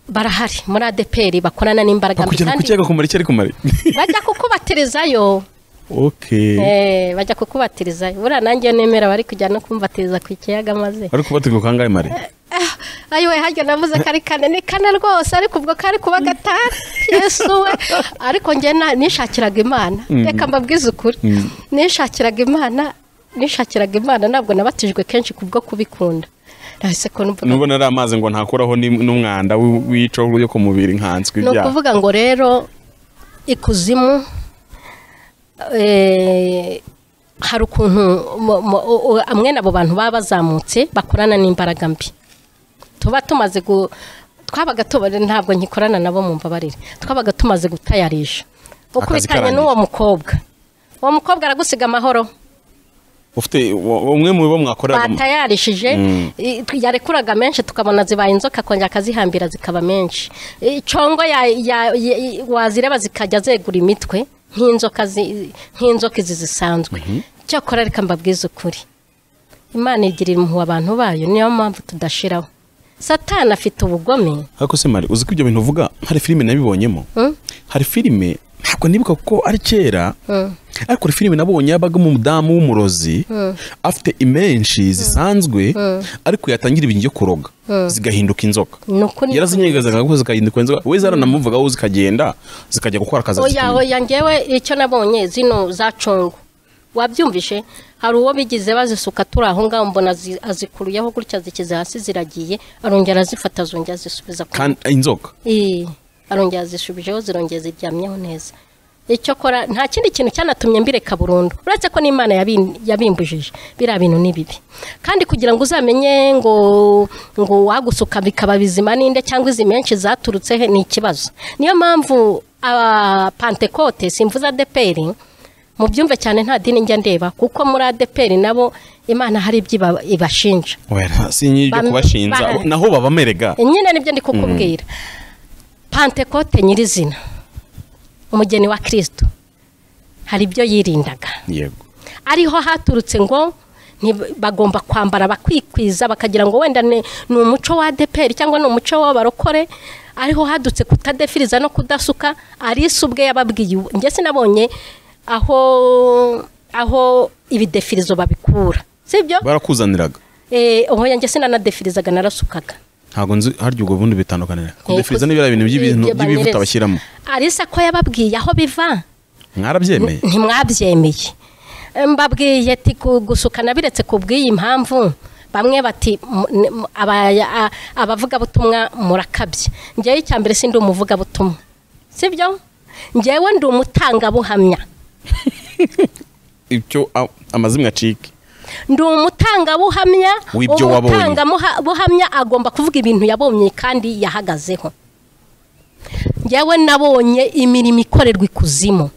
barahari muri ADPR bakorana n'imbaraga kandi ku kiyaga kumara icyo ari kumara bajya kukubatirizayo Okay. bajya kukubatiriza buriya nanjye nemera bari kujya no kumbatiriza ku kiyaga maze Ari kubatirwa kangahe mare? ayiwe hajya navuze kari kane ni kane rwose ariko ubwo kari kuba gatanu Yesu we ariko njye nishakiraga Imana reka mbabwize ukuri nishakiraga Imana ntabwo nabatijwe kenshi kubwo kubikunda nahise ko nubwo nari amazi ngo ntakuraho n'umwanda w'ico yo ku mubiri nkanswe ibya no kuvuga ngo rero ikuzimu hari ukuntu amwe nabo bantu baba bazamutse bakorana n'imbaraga mbi tuba tumaze twabaga tubare ntabwo nkikorana nabo mu mbabarire twabaga tumaze gutayarisha ukubitanye n'uwo mukobwa aragusiga amahoro ufite umwe mu bo mwakorera batayarishije yarekuraga menshi tukabona zibaye inzoka kongera akazihambira zikaba menshi icongo wazireba zikajya zegura imitwe nk'inzoka izi zisanzwe cyakora reka mbabwize ukuri Imana igirira impuhwe abantu bayo niyo mpamvu tudashiraho Satani afite ubugome ariko se mari uzi ko ibyo bintu uvuga hari filime nabibonyemo hari filime ntabwo nibuka ko ari kera ariko hari filime nabonye yabaga mu mudamu w'umurozi afite imenshi zisanzwe ariko yatangira ibintu byo kuroga zigahinduka inzoka yarazinyegezaga ngo zikahinduka inzoka we zaranamuvuga aho zikagenda zikajya gukora akazi oya ngewe icyo nabonye zino zacongo wabyumvishe hari uwo bigize bazisuka turi aho ngaho mbona azikuruyeho gutya zikize hasi ziragiye arongera azifata zongera zisubiza kandi inzoka arongera zisubijeho zirongera ziryamyeho neza icyo kora nta kindi kintu cyanatumye mbireka burundu uretse ko n'Imana yabimbujije bira bintu ni bibi kandi kugira ngo uzamenye ngo wagusuka bikaba bizima ninde cyangwa izi menshi zaturutse he ni ikibazo niyo mpamvu Pentecote simvuza ADPR mu byumve cyane nta dini njya ndeba kuko muri ADPR nabo Imana hari ibyo ibashinja wera sinyije kubashinza naho babamerega nyine nibyo ndi kukubwira Pentecote nyirizina umugeni wa Kristo hari ibyo yirindaga yego ariho haturutse ngo bagomba kwambara bakwikwiza bakagira ngo wenda ni umuco wa ADPR cyangwa ni umuco w'abarokore ariho hadutse kutadefiriza no kudasuka ari subwe yababwiye nge sinabonye aho ibidefirizo babikura sibyo barakuzaniraga oho yanjye sinanadefirizaga narasukaga ntago nzi haryo ubwo bundi bitandukanira kudefiriza n'ibira bintu by'ibivuta bashyiramo arisa ko yababwiye aho biva mwarabyemeye ntimwabyemeye mbabwiye ati gusukana biretse kubwiye impamvu bamwe bati abavuga butumwa murakabye ngewe icyambere sindi umuvuga butumwa sibyo ngewe ndi umutanga buhamya icyo amazimwe acike ndi umutanga buhamya w'ibyo wabonye umutanga buhamya agomba kuvuga ibintu yabonye kandi yahagazeho ngewe nabonye imirimo ikorerwa ikuzimu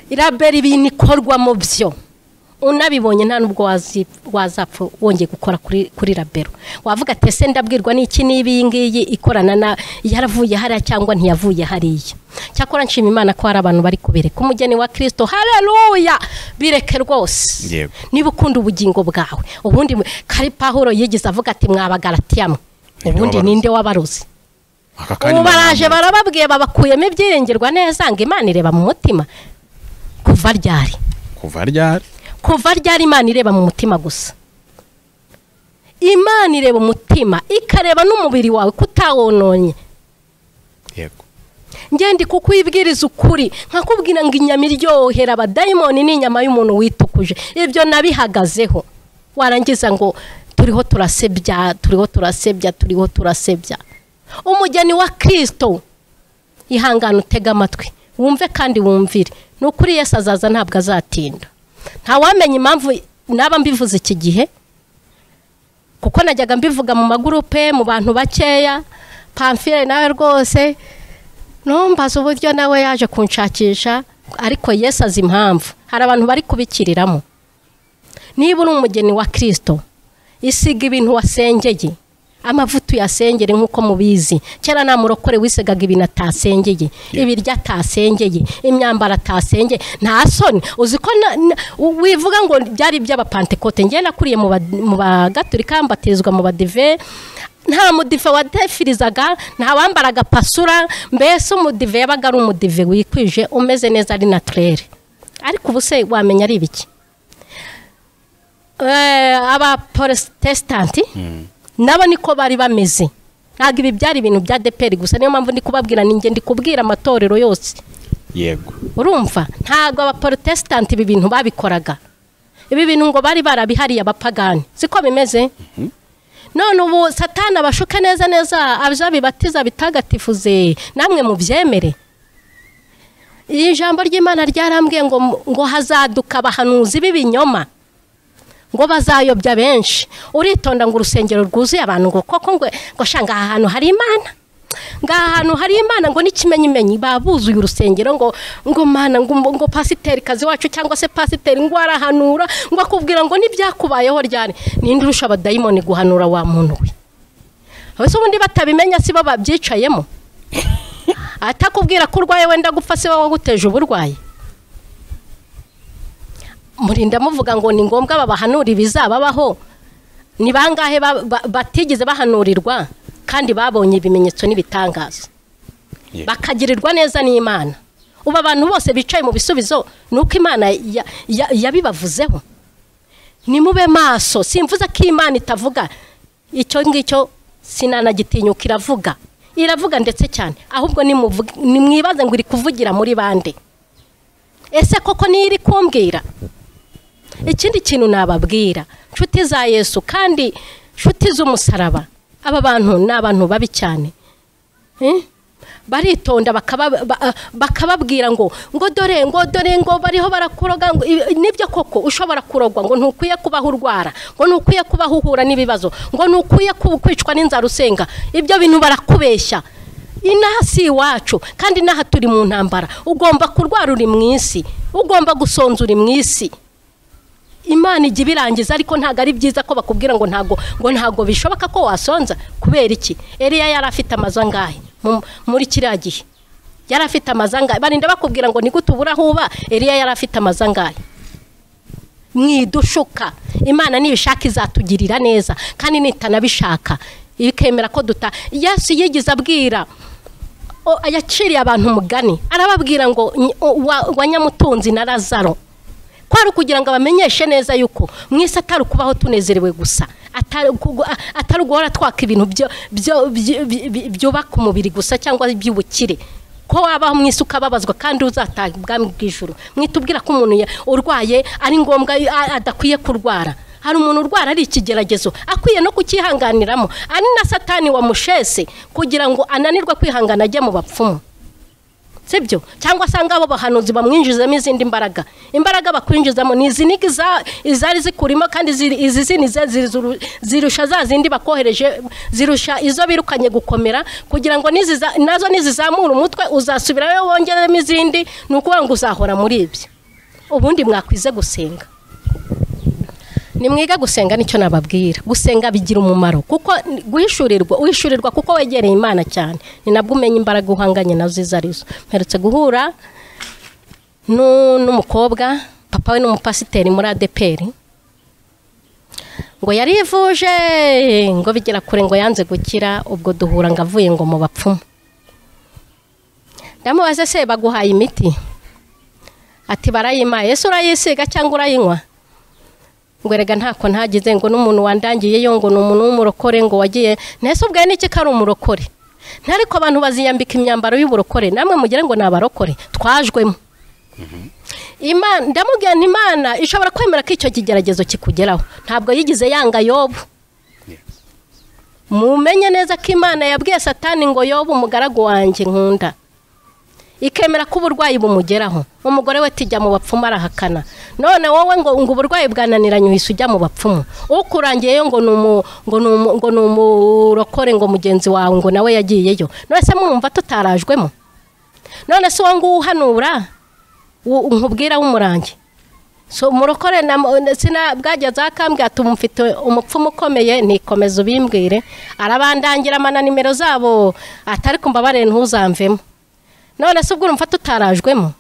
irabera ibintu ikorwamo byo unabibonye nta nubwo wazapfa wongeye gukora kuri rabero wavuga ati ese ndabwirwa n'iki n'ibi ngiyi ikorana na yaravuye hariya cyangwa ntiyavuye hariya cyakora nshima Imana ko hari abantu bari kubereka umugeni wa Kristo haleluya bireke rwose niba ukunda ubugingo bwawe ubundi kari Pawulo yigize avuga ati mwabagalatiya ubundi ninde wabaruzi baraje barababwiye babakuyemo ibyiringirwa neza ngo Imana ireba mu mutima kuva ryari Imana ireba mu mutima gusa Imana ireba umutima ikareba n'umubiri wawe kutawononye yego ngende kukwibwiriza ukuri nkakubwira ngo inyama iryohera abadayimoni n'inyama y'umuntu witukuje ibyo nabihagazeho warangiza ngo turiho turasebya umugeni wa Kristo ihangana utega amatwi wumve kandi wumvire n'ukuri Yesu azaza ntabwo azatinda ntawamenya impamvu naba mbivuze iki gihe kuko najyaga mbivuga mu magurupe mu bantu bakeya Pamphile nawe rwose nombaza uburyo nawe yaje kunshakisha ariko Yesu azi impamvu hari abantu bari kubikiriramo niba uri umugeni wa Kristo isiga ibintu wasengeye amavuta yasengere nkuko mubizi cyera na murokore wisegaga ibintu atasengeye ibirya atasengeye imyambara atasengeye nta soni uziko wivuga ngo byari by'abapantekote ngiye nakuriye mu bagatolika mbatezwa mu badive nta mudive wadefirizaga nta wambaraga pasura mbese umudive yabaga ari umudive wikwije umeze neza ari naturel ariko ubu se wamenya ari ibiki aba protestanti nabo niko bari bameze ntabwo ibi byari ibintu bya ADEPR gusa niyo mpamvu ndi kubabwira ninjye ndi kubwira amatorero yose yego urumva ntabwo aba protestanti ibi bintu babikoraga ibi bintu ngo bari barabihariye abapagani siko bimeze none ubu satana bashuka neza neza abizabibatiza bitagatifuze namwe mu byemere ijambo ry'Imana ryarambwiye ngo hazaduka abahanuzi b'ibinyoma ngo bazayobya benshi uritonda ngo urusengero rwuzuye abantu ngo koko ngo shanga ahantu hari Imana ngahantu hari Imana ngo n'ikimenyimenyi babuzuye urusengero ngo mana ngo pasiteri kazi wacu cyangwa se pasiteri ngo arahanura ngo akubwira ngo nibyakubayeho ryane ninde urusha abadayimoni guhanura wa muntu we abese ubundi batabimenya si bo babyicayemo atakubwira ko urwaye wenda gupfa se wowe guteje uburwayi murinda muvuga ngo ni ngombwa babahanura ibizababaho ni bangahe batigeze bahanurirwa kandi babonye ibimenyetso n'ibitangaza bakagirirwa neza n'Imana ubu abantu bose bicaye mu bisubizo nuko Imana yabibavuzeho ni mube maso simvuze ko Imana itavuga icyo ngicyo sinanagitinyuka iravuga ndetse cyane ahubwo ni mwibaze ngo iri kuvugira muri bande ese koko ni iri kumbwira ikindi kintu nababwira nshuti za Yesu kandi nshuti z'umusaraba aba bantu ni abantu babi cyane baritonda bakababwira ngo dore ngo bariho barakuroga nibyo koko ushobora kurogwa ngo ntukwiye kubaho urwara ngo ntukwiye kubaho uhura n'ibibazo ngo ntukwiye kwicwa n'inzara usenga ibyo bintu barakubeshya inasi iwacu kandi naha turi mu ntambara ugomba kurwara uri mu isi ugomba gusonza uri mu isi Imana ijya ibirangiza ariko ntago ari byiza ko bakubwira ngo ntago bishoboka ko wasonza kubera iki Eliya yari afite amazu angahe muri kiriya gihe yari afite amazu angahe barinda bakubwira ngo ni gute ubura huba Eliya yari afite amazu angahe mwidushuka Imana nibishaka izatugirira neza kandi nitanabishaka ikemera ko Yesu yigize abwira yaciriye abantu umugani arababwira ngo wa Nyamutunzi na Lazaro kwari kugira ngo bamenyeshe neza yuko mwese atari kubaho tunezerewe gusa atari guhora twaka ibintu byubaka umubiri gusa cyangwa iby'ubukire ko wabaho mwese ukababazwa kandi uzataha ubwami bw'ijuru mwitubwira ko umuntu urwaye ari ngombwa adakwiye kurwara hari umuntu urwara ari ikigeragezo akwiye no kukihanganiramo ari na satani wamushese kugira ngo ananirwe kwihangana ajye mu bapfumu sibyo cyangwa sanga abo bahanuzi bamwinjizamo izindi imbaraga bakwinjizamo ni izinigi izari zikurimo kandi izi zinize zirusha za zindi bakohereje zirusha izo birukanye gukomera kugira ngo nazo nizizamura umutwe uzasubirayo wongeremo izindi nuko ngo uzahora muri ibyo ubundi mwakwize gusenga nimwiga gusenga nicyo nababwira gusenga bigira umumaro kuko uhishurirwa kuko wegereye Imana cyane ni nabwo umenya imbaraga uhanganye nazo izarizo mperutse guhura n'umukobwa papa we n'umupasiteri muri ADEPR ngo yarivuje ngo bigera kure ngo yanze gukira ubwo duhura ngo avuye ngo mu bapfumu ndamubaza se baguhaye imiti ati barayimaye ese urayisiga cyangwa urayinywa ngo rega ntako ntagize ngo n'umuntu wandangiyeyo ngo n'umuntu w'umurokore ngo wagiye nese ubwaye n'iki kari umurokore ntariko abantu baziyambika imyambaro y'uburokore namwe mugire ngo nabarokore twajwemo Imana ndamubwira nti Imana ishobora kwemera ko icyo kigeragezo kikugeraho ntabwo yigize yanga Yobu mumenye neza ko Imana yabwiye Satani ngo Yobu umugaragu wanjye nkunda ikemera ko uburwayi bumugeraho umugore we tijya mu bapfumu arahakana none wowe ngo uburwayi bwananiranye uhise ujya mu bapfumu ukurangiyeyo ngo n'umurokore ngo mugenzi wawe ngo nawe yagiyeyo none se murumva tutarajwemo none se uwo ngo uhanura nkubwira w'umurangi so murokore sina bwageze akambwe atumufite umupfumu ukomeye nikomeza ubimbwire arabandangira amana nimero zabo atari kumbabare ntuzamvemo none se ubwo urumva tutarajwemo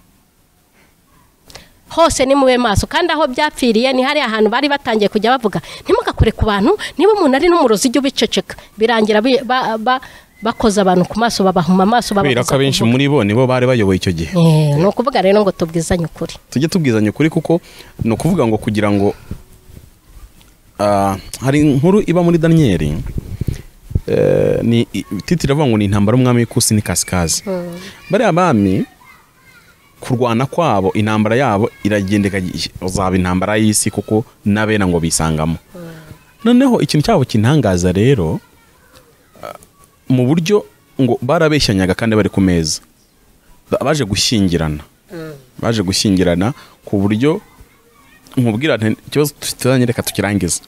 hose ni mube maso kandi aho byapfiriye ni hari ahantu bari batangiye kujya bavuga ntimugakure ku bantu niba umuntu ari n'umurozi ujye ubiceceka birangira bakoze abantu ku maso babahuma amaso kubera ko abenshi muri bo nibo bari bayoboye icyo gihe. Ni ukuvuga rero ngo tubwizanye ukuri, tujye tubwizanye ukuri, kuko ni ukuvuga ngo kugira ngo hari inkuru iba muri Daniyeli, ni titira avuga ngo ni intambara umwami w'ikusi n'ikasikazi. bariya bami kurwana kwabo, intambara yabo iragendeka uzaba intambara y'isi, kuko nabena ngo bisangamo. Noneho ikintu cyabo kintangaza rero, mu buryo ngo barabeshyanyaga kandi bari ku meza, baje gushyingirana ku buryo nkubwira nti ikibazo tutanyereka tukirangiza,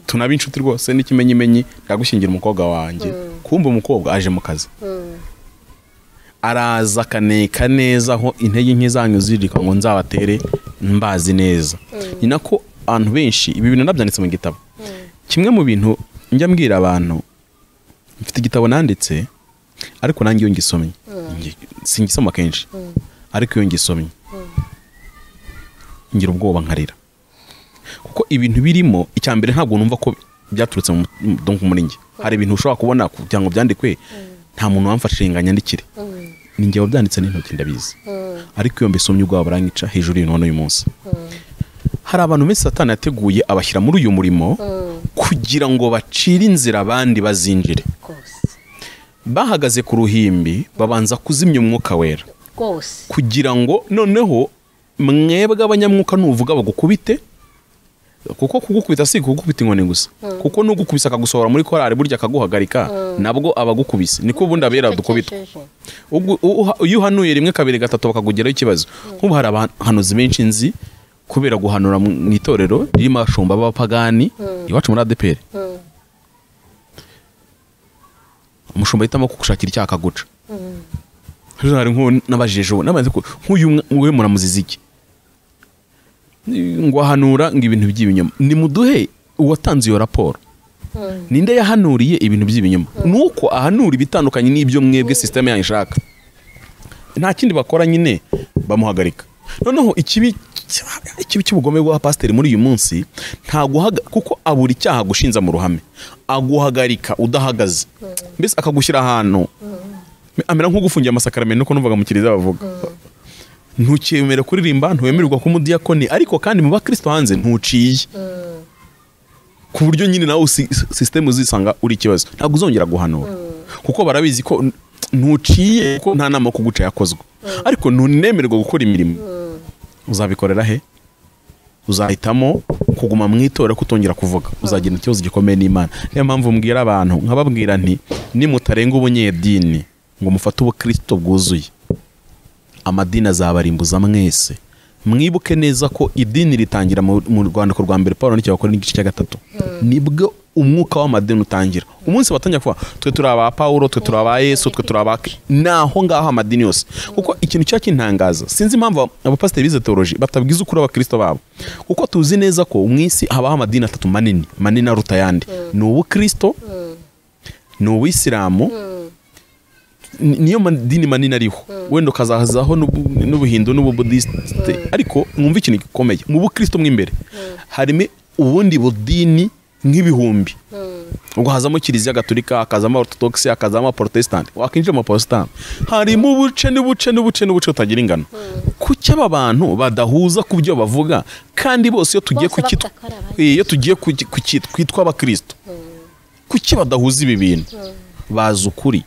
tunaba inshuti rwose n'ikimenyimenyi ndagushyingira umukobwa wanjye. Kumva umukobwa aje mu kazi, araza akaneka neza aho intege nke zanyu zirika ngo nzabatere mbazi neza. ni nako abantu benshi ibi bintu nabyanditse mu gitabo. Kimwe mu bintu njya mbwira abantu, mfite igitabo nanditse, ariko nanjye iyo ngisomye singisoma kenshi, ariko iyo ngisomye ngira ubwoba nkarira, kuko ibintu birimo icyambere ntabwo numva ko byaturutse muri njye. Hari ibintu ushobora kubona kugira ngo byandikwe nta muntu wamfashije ngo anyandikire, ni njye wabyanditse n'intoki ndabizi, ariko iyo mbisomye ubwoba buranyica hejuru y'inone uyu munsi. Hari abantu benshi Satani yateguye abashyira muri uyu murimo kugira ngo bacire inzira abandi bazinjire. Bahagaze ku ruhimbi babanza kuzimya umwuka wera, kugira ngo noneho mwebwe abanyamwuka nuvuga bagukubite, kuko kugukubita si kugukubita inkoni gusa, kuko nugukubisa akagusohora muri korari burya akaguhagarika, nabwo abagukubise niko ubundi abera dukubita. Iyo uhanuye rimwe kabiri gatatu bakakugeraho ikibazo. Nk'ubu hari abahanuzi benshi nzi kubera guhanura mu itorero ririmo abashumba b'abapagani iwacu muri ADPR, umushumba ahitamo kugushakira icyaha akaguca. Hari n'abajejeho n'abanze ko nk'uyu we muramuziza iki ngo ahanura ngo ibintu by'ibinyoma. Ni muduhe uwatanze iyo raporo, ninde yahanuriye ibintu by'ibinyoma? Nuko ahanura ibitandukanye n'ibyo mwebwe system yanyu ishaka, nta kindi bakora, nyine bamuhagarika. Noneho ikibi cy'ubugome bwa pasiteri muri uyu munsi, kuko abura icyaha gushinza mu ruhame, aguhagarika udahagaze, mbese akagushyira ahantu amera nko gufungira amasakaramentu, nuko numvaga mu kiliziya bavuga. Ntukemere kuririmba, ntuwemererwa kuba umudiyakoni, ariko kandi mu bakristo hanze ntuciye, ku buryo nyine nawe system uzisanga uri ikibazo, ntabwo uzongera guhanura, kuko barabizi ko ntuciye, ko nta nama kuguca yakozwe. Ariko ntunemererwa gukora imirimo, uzabikorera he? Uzahitamo kuguma mu itora kutongera kuvuga, uzagira ikibazo gikomeye n'Imana. Niyo mpamvu mbwira abantu nkababwira nti nimutarenga ubunyedini ngo mufate ubukristo bwuzuye, amadini azabarimbuza mwese. Mwibuke neza ko idini ritangira mu Rwanda rwa mbere Paulo n'icyo bakora n'igice cya 3, nibwo umwuka w'amadini utangira. Umunsi batangira kuvuga twe turi aba Paulo, twe turi aba Yesu, twe turi aba, naho ngaho amadini yose. Kuko ikintu cya kintangaza, sinzi impamvu abapasiteri bize teology batabwiza ukuri abakristo babo, kuko tuzi neza ko mu isi habaho amadini 3 manini aruta yandi. Ni ubukristo, ni uwisilamu, niyo madini manini ariho, wenda ukazahazaho n'ubuhindu n'ubudisite. Ariko mwumva ikintu gikomeye, mu bukristo mw'imbere harimo ubundi budini nk'ibihumbi. Ubwo hazamo kiliziya gatolika, hakazamo orthodoxe, hakazamo protestant, wakinjira mu protestant harimo ubuce utagira ingano. Kuki aba bantu badahuza ku byo bavuga, kandi bose iyo tugiye kwitwa abakristo, kuki badahuza ibi bintu? Bazi ukuri,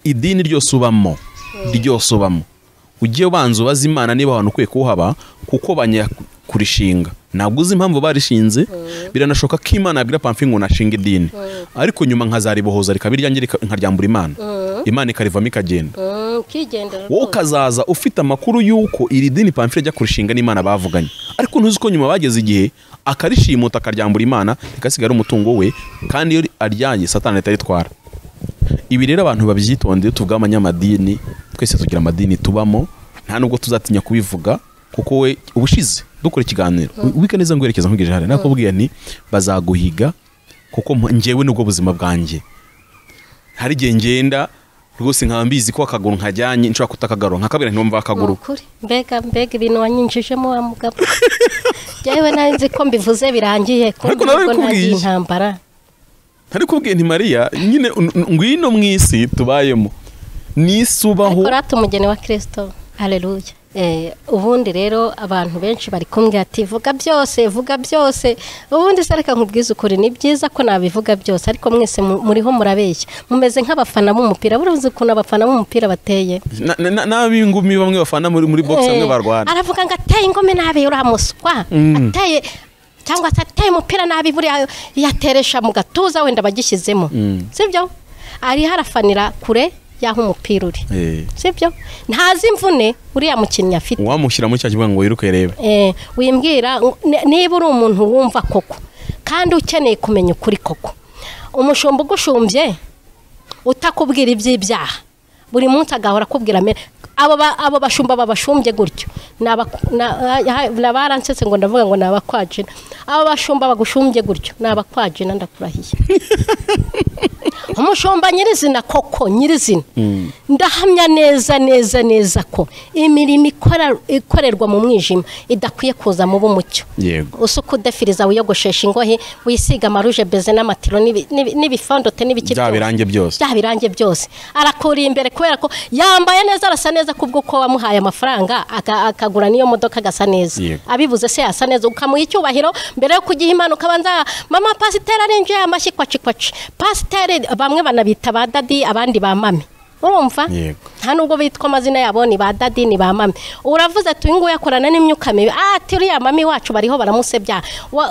idini ryose ubamo ugiye ubanza ubaza Imana niba abantu ukwiye kuhaba, kuko kurishinga ntabwo uzi impamvu barishinze. Biranashoka ko Imana yabwira Pamfi ngo nashinga idini, ariko nyuma nkazaribohoza rikabiryangira nkaryambura Imana ikarivamo ikagenda. Wowe ukazaza ufite amakuru y'uko iri dini Pamfi ajya kurishinga n'Imana bavuganye, ariko ntuzi ko nyuma bageze igihe akarishimuta akaryambura Imana ikasigara umutungo we, kandi iyo aryanye Satani ataritwara. Ibi rero abantu babyitondeye, tuvuga abanyamadini, twese tugira amadini tubamo, nta nubwo tuzatinya kubivuga, kuko we ubushize dukora ikiganiro wika neza ngwerekeza nkugije hari nakubwiye nti bazaguhiga, kuko njyewe nubwo buzima bwanjye hari gihe ngenda rwose nkabambizi ko akaguru nkajyanye nshobora kutakagaro nkakabira ntumva akaguru. Mbega ibintu wanyinjijemo wa mugabo. Yewe nanzi ko mbivuze birangiye, ko ntabwo nari intambara. ariko ubwiye nti Mariya nyine ngwino mwisi tubayemo nisubaho ariko rata umugeni wa Kristo. Haleluya. Ubundi rero abantu benshi bari kumbwira ati vuga byose ubundi se reka nkubwize ukuri ni byiza ko nabivuga byose ariko mwese muriho murabeshya mumeze nk'abafana b'umupira buruzi ukuntu abafana b'umupira bateye n'abingumi bamwe bafana muri box bamwe barwana aravuga ngo ateye ingome nabi uramuswa ateye cyangwa ateye umupira nabi buri yateresha mu gatuza wenda bagishyizemo sibyo ari harafanira kure yaho umupira uri sibyo ntazi imvune uriya mukinnyi afite wamushyira mu cyakivuga ngo wiruke rebe wimbwira niba uri umuntu wumva koko kandi ukeneye kumenya ukuri koko umushumba ugushumbye utakubwira iby'ibyaha buri munsi agahora akubwira abo bashumba babashumbye gutyo nabaransetse ngo ndavuga ngo nabakwajina abo bashumba bagushumbye gutyo nabakwajina ndakurahiye umushumba nyirizina koko nyirizina ndahamya neza ko imirimo ikorerwa mu mwijima idakwiye kuza mu bumucyo usuka udefiriza wiyogoshesha ingohe wisiga amaruje beze n'amatiro n'ibifondote n'ibiki byabirange byose arakuri imbere kubera ko yambaye neza arasa neza kubwo ko wamuhaye amafaranga akagura niyo modoka gasa neza abivuze se yasa neza ukamuha icyubahiro mbere yo kugiha impanuka banza mama pasiteri arinjiye amashyi kwaci pasiteri bamwe banabita ba dadi abandi ba mami urumva nta nubwo bitwa amazina yabo ni ba dadi ni ba mami uravuze ati uyu nguyu akorana n'imyuka mibi ati uriya mami wacu bariho baramusebya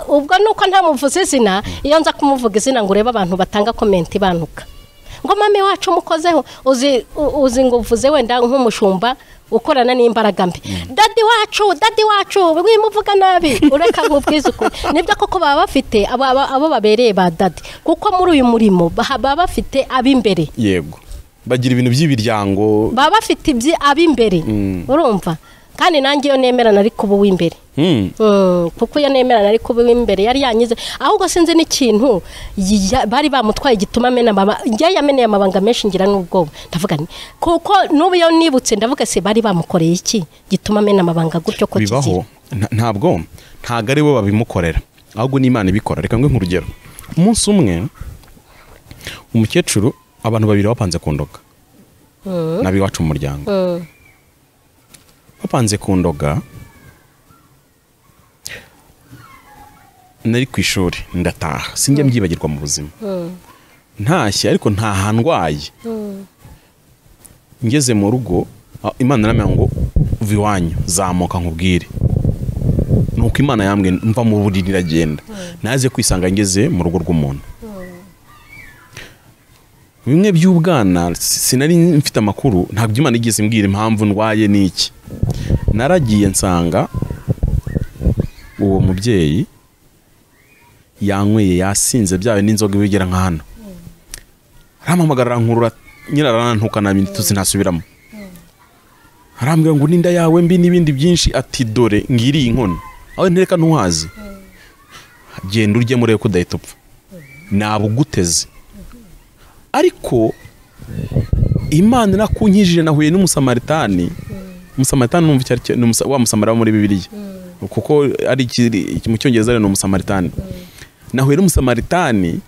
ubwo nuko ntamuvuze izina iyo nza kumuvuga izina ngo urebe abantu batanga komenti banuka ngo mami wacu mukozeho uzi ngo uvuze wenda nk'umushumba ukorana n'imbaraga mbi dadi wacu wimuvuga nabi ureka nkubwiza ukuri nibyo koko baba bafite abo babereye ba dadi kuko muri uyu murimo baba bafite ab'imbere yego bagira ibintu by'ibiryango baba bafite ab'imbere urumva kandi nanjye yo nemerana ariko ubu w'imbere kuko yo nemerana ariko ubu w'imbere yari yanyize ahubwo sinzi n'ikintu bari bamutwaye gituma amena njye yameneye amabanga menshi ngira n'ubwoba ndavuga ni kuko n'ubu yo nibutse ndavuga se bari bamukoreye iki gituma amena amabanga gutyo ko bibaho ntabwo ari bo babimukorera ahubwo n'Imana ibikora reka ngwe nk'urugero umunsi umwe umukecuru abantu babiri bapanze kundoga nabi wacu mu muryango bapanze kundoga nari ku ishuri ndataha sinjya mbyibagirwa mu buzima ntashye ariko ntahandwaye ngeze mu rugo Imana iramenya ngo uva iwanyu zamuka nkubwire nuko Imana yambwiye mva mu buriri iragenda naze kwisanga ngeze mu rugo rw'umuntu bimwe by'ubwana sinari mfite amakuru ntabwo Imana igeze imbwira impamvu ndwaye n'iki naragiye nsanga uwo mubyeyi yanyweye yasinze byawe n'inzoga bigera nka hano arampamagara nkurura nyirarantuka na minsi ntasubiramo arambwira ngo ninda yawe mbi n'ibindi byinshi ati dore ngiri inkono aho ntereka ntuhazi genda urye murebe ko udahita upfa nabuguteze ariko Imana nakunkijije nahuye n'umusamaritani numva cyari wa musamariya muri Bibiliya kuko ari mu Cyongereza ni umusamaritani nahuye n'umusamaritani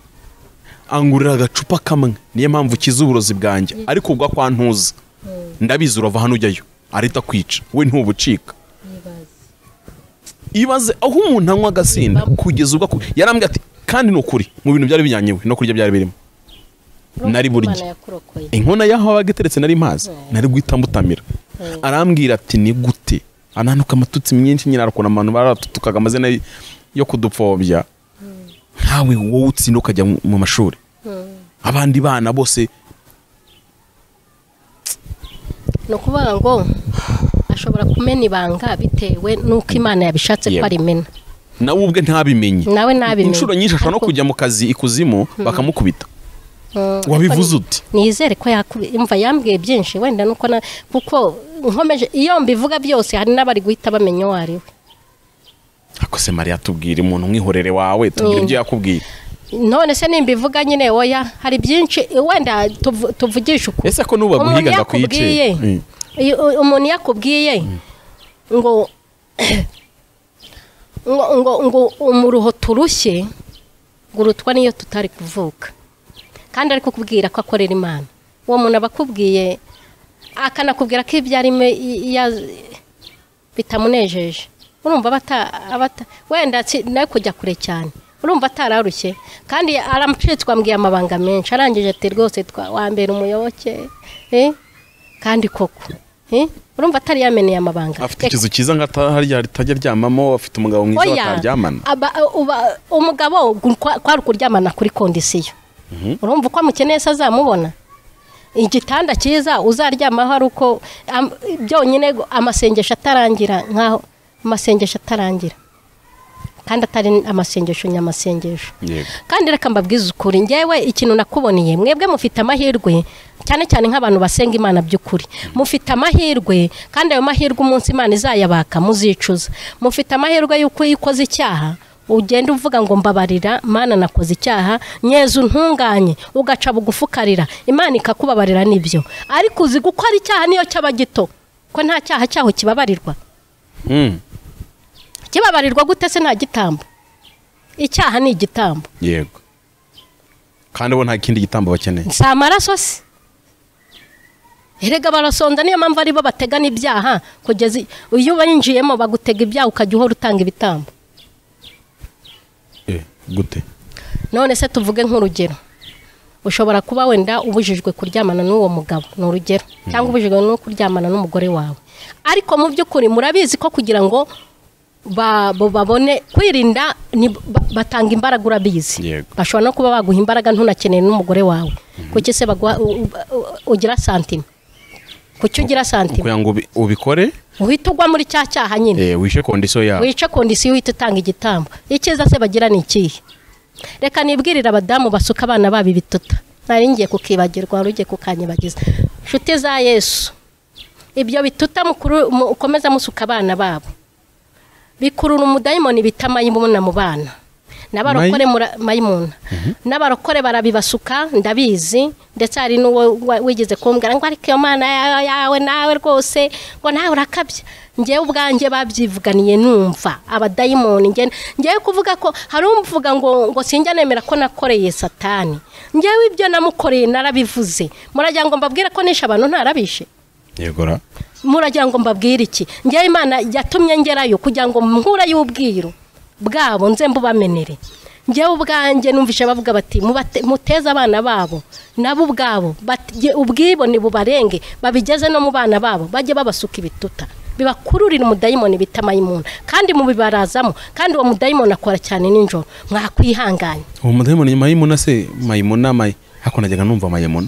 angurira agacupa kamwe niyo mpamvu kiza uburozi bwanjye ariko ubwo kwantuza ndabizi urava hano ujyayo arita kwica we ntubucika ibaze aho umuntu anywa agasinda kugeza ubwo yarambwiye ati kandi ni ukuri mu bintu byari binyanyewe no kurya byari birimo nari burya inkono yaho abagiteretse nari mazi nari guhita mutamira arambwira ati ni gute ananuka amatutsi myinshi nyina arakona abantu baratukaga amazina yo kudupfobya nkawe wowe utsinda ukajya mu mashuri abandi bana bose no kuvuga ngo ashobora kumena ibanga bitewe nuko Imana yabishatse ko arimena nawe ubwe ntabimenye nawe nabimenye inshuro nyinshi ashobora no kujya mu kazi ikuzimu bakamukubita wabivuze uti nizere ko imva yambwiye byinshi wenda nuko kuko nkomeje iyo mbivuga byose hari n'abari guhita bamenya uwo ari we akose Mariya tubwire umuntu mwihorere wawe tubwire ibyo yakubwiye none se nimbivuga nyine oya hari byinshi wenda tuvugisha uko ese ko nuba guhigaga kwice umuntu yakubwiye ngo umuruho turushye gurutwa niyo tutari kuvuka kandi ari kukubwira ko akorera Imana, uwo muntu abakubwiye akanakubwira ko ibyo arimo bitamunejeje, urumva wenda nawe kujya kure cyane, urumva atararushye kandi aramucitswe ambwiye amabanga menshi, arangije ati rwose wambera umuyoboke kandi koko urumva atari yameneye amabanga. Afite ikizu cyiza nka tajya ryamamo, afite umugabo mwiza bataryamana. Umugabo kwari kuryamana kuri kondisiyo, urumva uko amukeneye se azamubona. Igitanda cyiza uzaryamaho ari uko byonyine amasengesho atarangira, nkaho amasengesho atarangira kandi atari amasengesho nyamasengesho. Kandi reka mbabwize ukuri, ngewe ikintu nakuboniye, mwebwe mufite amahirwe cyane cyane nk'abantu basenga Imana by'ukuri, mufite amahirwe kandi ayo mahirwe umunsi Imana izayabaka muzicuza. Mufite amahirwe y'uko ikoze icyaha ugenda uvuga ngo mbabarira Mana nakoze icyaha, nyezu ntunganye, ugaca bugufukarira Imana ikakubabarira nibyo. Ariko uzi gukora icyaha niyo cyaba gito, ko nta cyaha cyaho kibabarirwa. Kibabarirwa gute se nta gitambo? Icyaha ni igitambo. Yego. Kandi bo nta kindi gitambo bakeneye. Si amaraso se. Erega barasonza, niyo mpamvu ari bo bategana ibyaha, kugeza iyo bayinjiyemo bagutega ibyaha ukajya uhora utanga ibitambo. Gute? None se tuvuge nk'urugero, ushobora kuba wenda ubujijwe kuryamana n'uwo mugabo, ni urugero, cyangwa ubujijwe no kuryamana n'umugore wawe, ariko mu by'ukuri murabizi ko kugira ngo babone kwirinda batanga imbaraga, urabizi. Bashobora no kuba baguha imbaraga ntunakeneye n'umugore wawe, kuki se ugira santima? Kuki ugira santima? Kugira ngo ubikore uhita ugwa muri cya cyaha nyine. Wishe kondisiyo yawe. Wishe kondisiyo uhita utanga igitambo. Icyiza se bagira ni ikihe? Reka nibwirira abadamu basuka abana babo ibituta, nari ngiye kukibagirwa, rugiye kukanyibagiza. Nshuti za Yesu, ibyo bituta ukomeza musuka abana babo bikurura umudayimoni bita mayimuna mu bana. N'abarokore mayimuna, n'abarokore barabibasuka, ndabizi. Ndetse hari n'uwo wigeze kumbwira ngo ariko iyo Mana yawe nawe rwose ngo nawe urakabya. Ngewe ubwanjye babyivuganiye numva abadayimoni. Ngewe kuvuga ko hari umvuga ngo sinjya nemera ko nakoreye Satani. Ngewe ibyo namukoreye narabivuze. Muragira ngo mbabwire ko nisha abantu ntarabishe? Yegora. Muragira ngo mbabwire iki? Ngewe Imana yatumye ngerayo kugira ngo mpura y'ubwiro bwabo nze mbubamenere. Ngewe ubwanjye numvishe bavuga bati muteze abana babo nabo ubwabo ubwibone bubarenge, babigeze no mu bana babo, bajye babasuka ibituta bibakururira umudayimoni bita mayimuna, kandi mubibarazamo. Kandi uwo mudayimoni akora cyane ninjoro, mwakwihanganye. Uwo mudayimoni mayimuna se mayimuna hako najyaga numva mayimuna.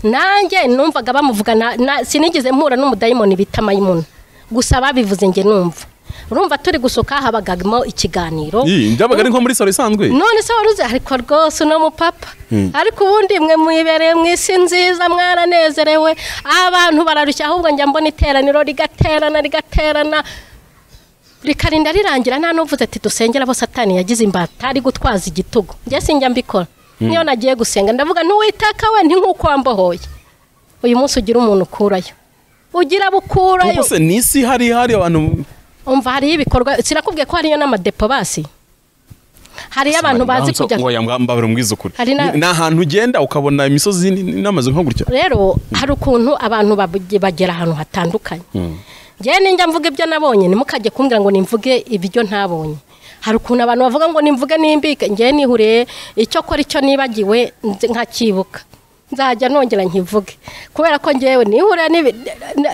Nanjye numvaga bamuvuga, sinigeze mpura n'umudayimoni bita mayimuna, gusa babivuze nge numva. Urumva turi gusoka habagamo ikiganiro. Ndabaga ari nko muri salo isanzwe. None se waruze ariko rwose no mupapa. Ariko ubundi mwe muyibereye mu isi nziza, mwaranezerewe. Abantu bararushya, ahubwo njya mbona iteraniro rigaterana rikarinda rirangira, nta nuvuze ati dusengera bo Satani yagize imbata ari gutwaza igitugu. Nge sinjya mbikora. Niyo nagiye gusenga ndavuga n'uwiteka we nti nkuko wambohoye. Uyu munsi ugira umuntu ukurayo. Ugira bukurayo. Ubuse nisi hari abantu umva hari ibikorwa, sirakubwiye ko hariyo n'amadepo basi. Hari abantu bazi kujya ngo yambabira umwizo kuri. Na hantu ugenda ukabona imisozi n'amazu nko gutyo. Rero hari ukuntu abantu bagera ahantu hatandukanye. Ngiye ninjya mvuga ibyo nabonye, nimukajye kumbwira ngo nimvuge ibyo ntabonye. Hari ukuntu abantu bavuga ngo nimvuge nimbike, ngiye nihuriye icyo kora icyo nibagiwe nkakibuka. Nzajya nongera nkivuge, kubera ko ngewe nihura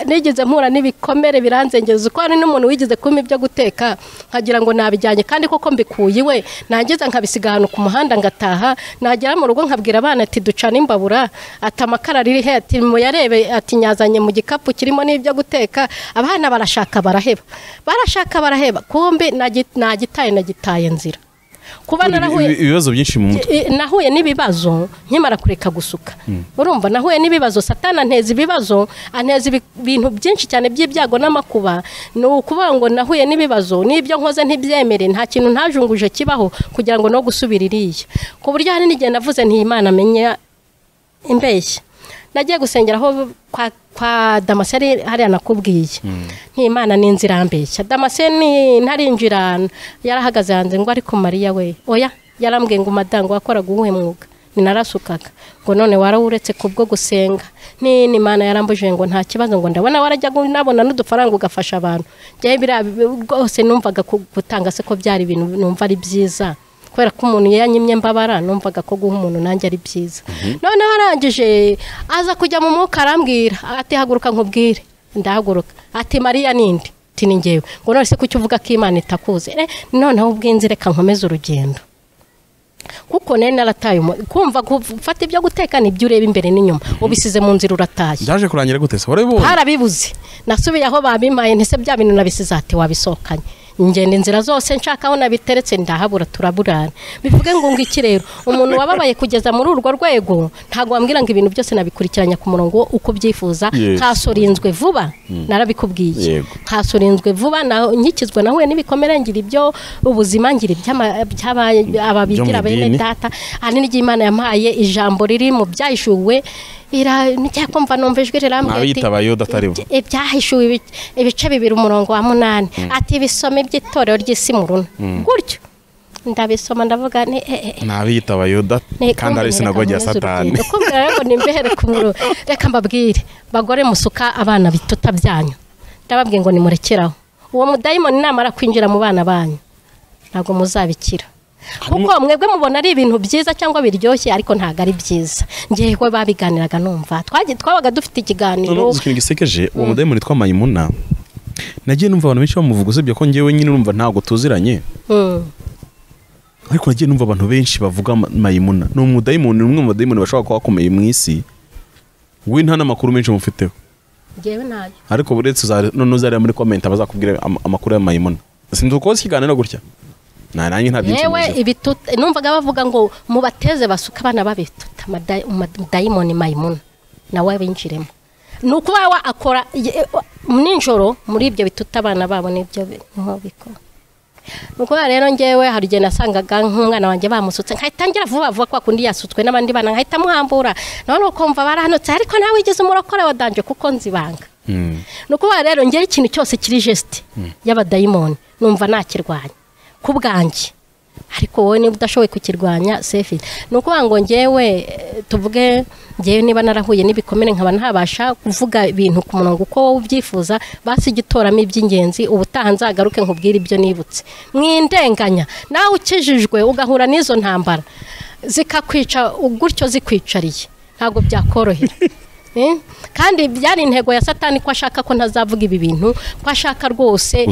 nigeze mpura n'ibikomere biranzengeza. Uko hari n'umuntu wigize kuma ibyo guteka nkagira ngo nabijyanye, kandi koko mbikuye iwe, nageze nkabisiga ahantu ku muhanda ngataha, nagera mu rugo nkabwira abana ati ducana imbabura, ati amakara riri he, ati muyarebe, ati nyazanye mu gikapu kirimo n'ibyo guteka. Abana barashaka baraheba, kumbe nagitaye nzira. Kuba narahuye ibibazo byinshi mu mutwe, nahuye n'ibibazo nkimara kureka gusuka. Urumva nahuye n'ibibazo, Satani anteza ibibazo, anteza ibintu byinshi cyane by'ibyago n'amakuba. No kuvuga ngo nahuye n'ibibazo, n'ibyo nkoze ntibyemere, nta kintu ntajunguje kibaho kugira ngo no gusubira iriya. Ku buryo hari n'igihe navuze nti Imana menya imbeshya. Nagiye gusengeraho kwa Damascene hariya nakubwiye. Imana ni inzira mbeshya. Damascene ntarinjira, yarahagaze hanze ngo ariko Mariya we, oya yarambwiye ngo madango wakoraga uwuhe mwuga? ninarasukaga ngo none warawuretse kubwo gusenga ni Imana yarambuje ngo nta kibazo ngo ndabona warajya nabona n'udufaranga ugafasha abantu byaye rwose numvaga gutanga se ko byari ibintu numva ari byiza kubera ko umuntu yanyimye mbabara numvaga ko guha umuntu nanjye ari byiza none warangije aza kujya mu mwuka arambwira ati haguruka nkubwire ndahaguruka ati Mariya nindi ati ni ngewe ngo none se kuki uvuga ko Imana itakuze noneho ubwinzi reka nkomeze urugendo kuko nari narataye kumva gufata ibyo guteka nibyo ureba imbere n'inyuma ubisize mu nzira urataye ndaje kurangira gute se warabibonye harabibuze nasubiye aho babimaye ntese bya bintu nabisize ati wabisokanye ngende inzira zose nshaka aho nabiteretse ndahabura turaburana bivuge ngo iki rero umuntu wababaye kugeza muri urwo rwego ntago wambwira ngo ibintu byose nabikurikiranya ku murongo uko byifuza kasorinzwe vuba narabikubwiye kasorinzwe vuba naho nkikizwa nahuye n'ibikomere ngira ibyo ubuzima ngira ababigira bene data ani n'Imana yampaye ijambo riri mu byahishuwe nijya kumva numva ijwi rirambwira ati abitabayo dataribo ibyahishuwe ibice 2 umurongo wa 8 ati bisome by'itorero ry'isi muruna gutyo ndabisoma ndavuga nabita abayuda kandi ari sinagogi ya Satani kumbera rero nimbehere kumuro reka mbabwire bagore musuka abana bituta byanyu ndababwiye ngo nimurekeraho uwo mudayimoni namara kwinjira mu bana banyu ntago muzabikira kuko mwebwe mubona ari ibintu byiza cyangwa biryoshye ariko ntago ari byiza ngewe babiganiraga numva twabaga dufite ikiganiro gisekeje uwo mudayimoni twa Mayimuna nagiye numva abantu benshi bamuvuga usibye ko ngewe nyine numva ntago tuziranye ariko nagiye numva abantu benshi bavuga Mayimuna no umudayimoni umwe mu badayimoni bashobora kuba bakomeye mu isi we nta namakuru menshi mufiteho ngewe nayo ariko buretse none uzarira muri comment abazakubwira amakuru ya Mayimuna sinzi uko ikiganiro gutya nanjye nta byinshi yewe ibituta numvaga bavuga ngo mubateze basuka abana babituta dayimoni Mayimuna nawe binjiremo nuko wa akora ninjoro muri ibyo bituta abana babo nibyo nkobiko nuko rero ngewe hari igihe nasangaga nk'umwana wanjye bamusutse nkahitangira vuba kwa kundi yasutswe n'abandi bana nkahita muhambura none ukumva barahanutse ariko nawe wigeze umurokore wa danje kuko nzibanga nuko rero ngewe ikintu cyose kiri geste y'abadayimoni numva nakirwanya kubwanjye ariko wowe niba udashoboye kukirwanya safe nuko ngo ngewe tuvuge ngewe niba narahuye n'ibikomere nkaba ntabasha kuvuga ibintu ku murongo uko wowe ubyifuza basi gitoramo iby'ingenzi ubutaha nzagaruke nkubwira ibyo nibutse mwindenganya nawe ukijijwe ugahura n'izo ntambara zikakwica gutyo zikwicariye ntabwo byakorohera kandi byari intego ya Satani ko ashaka ko ntazavuga ibi bintu ko ashaka rwose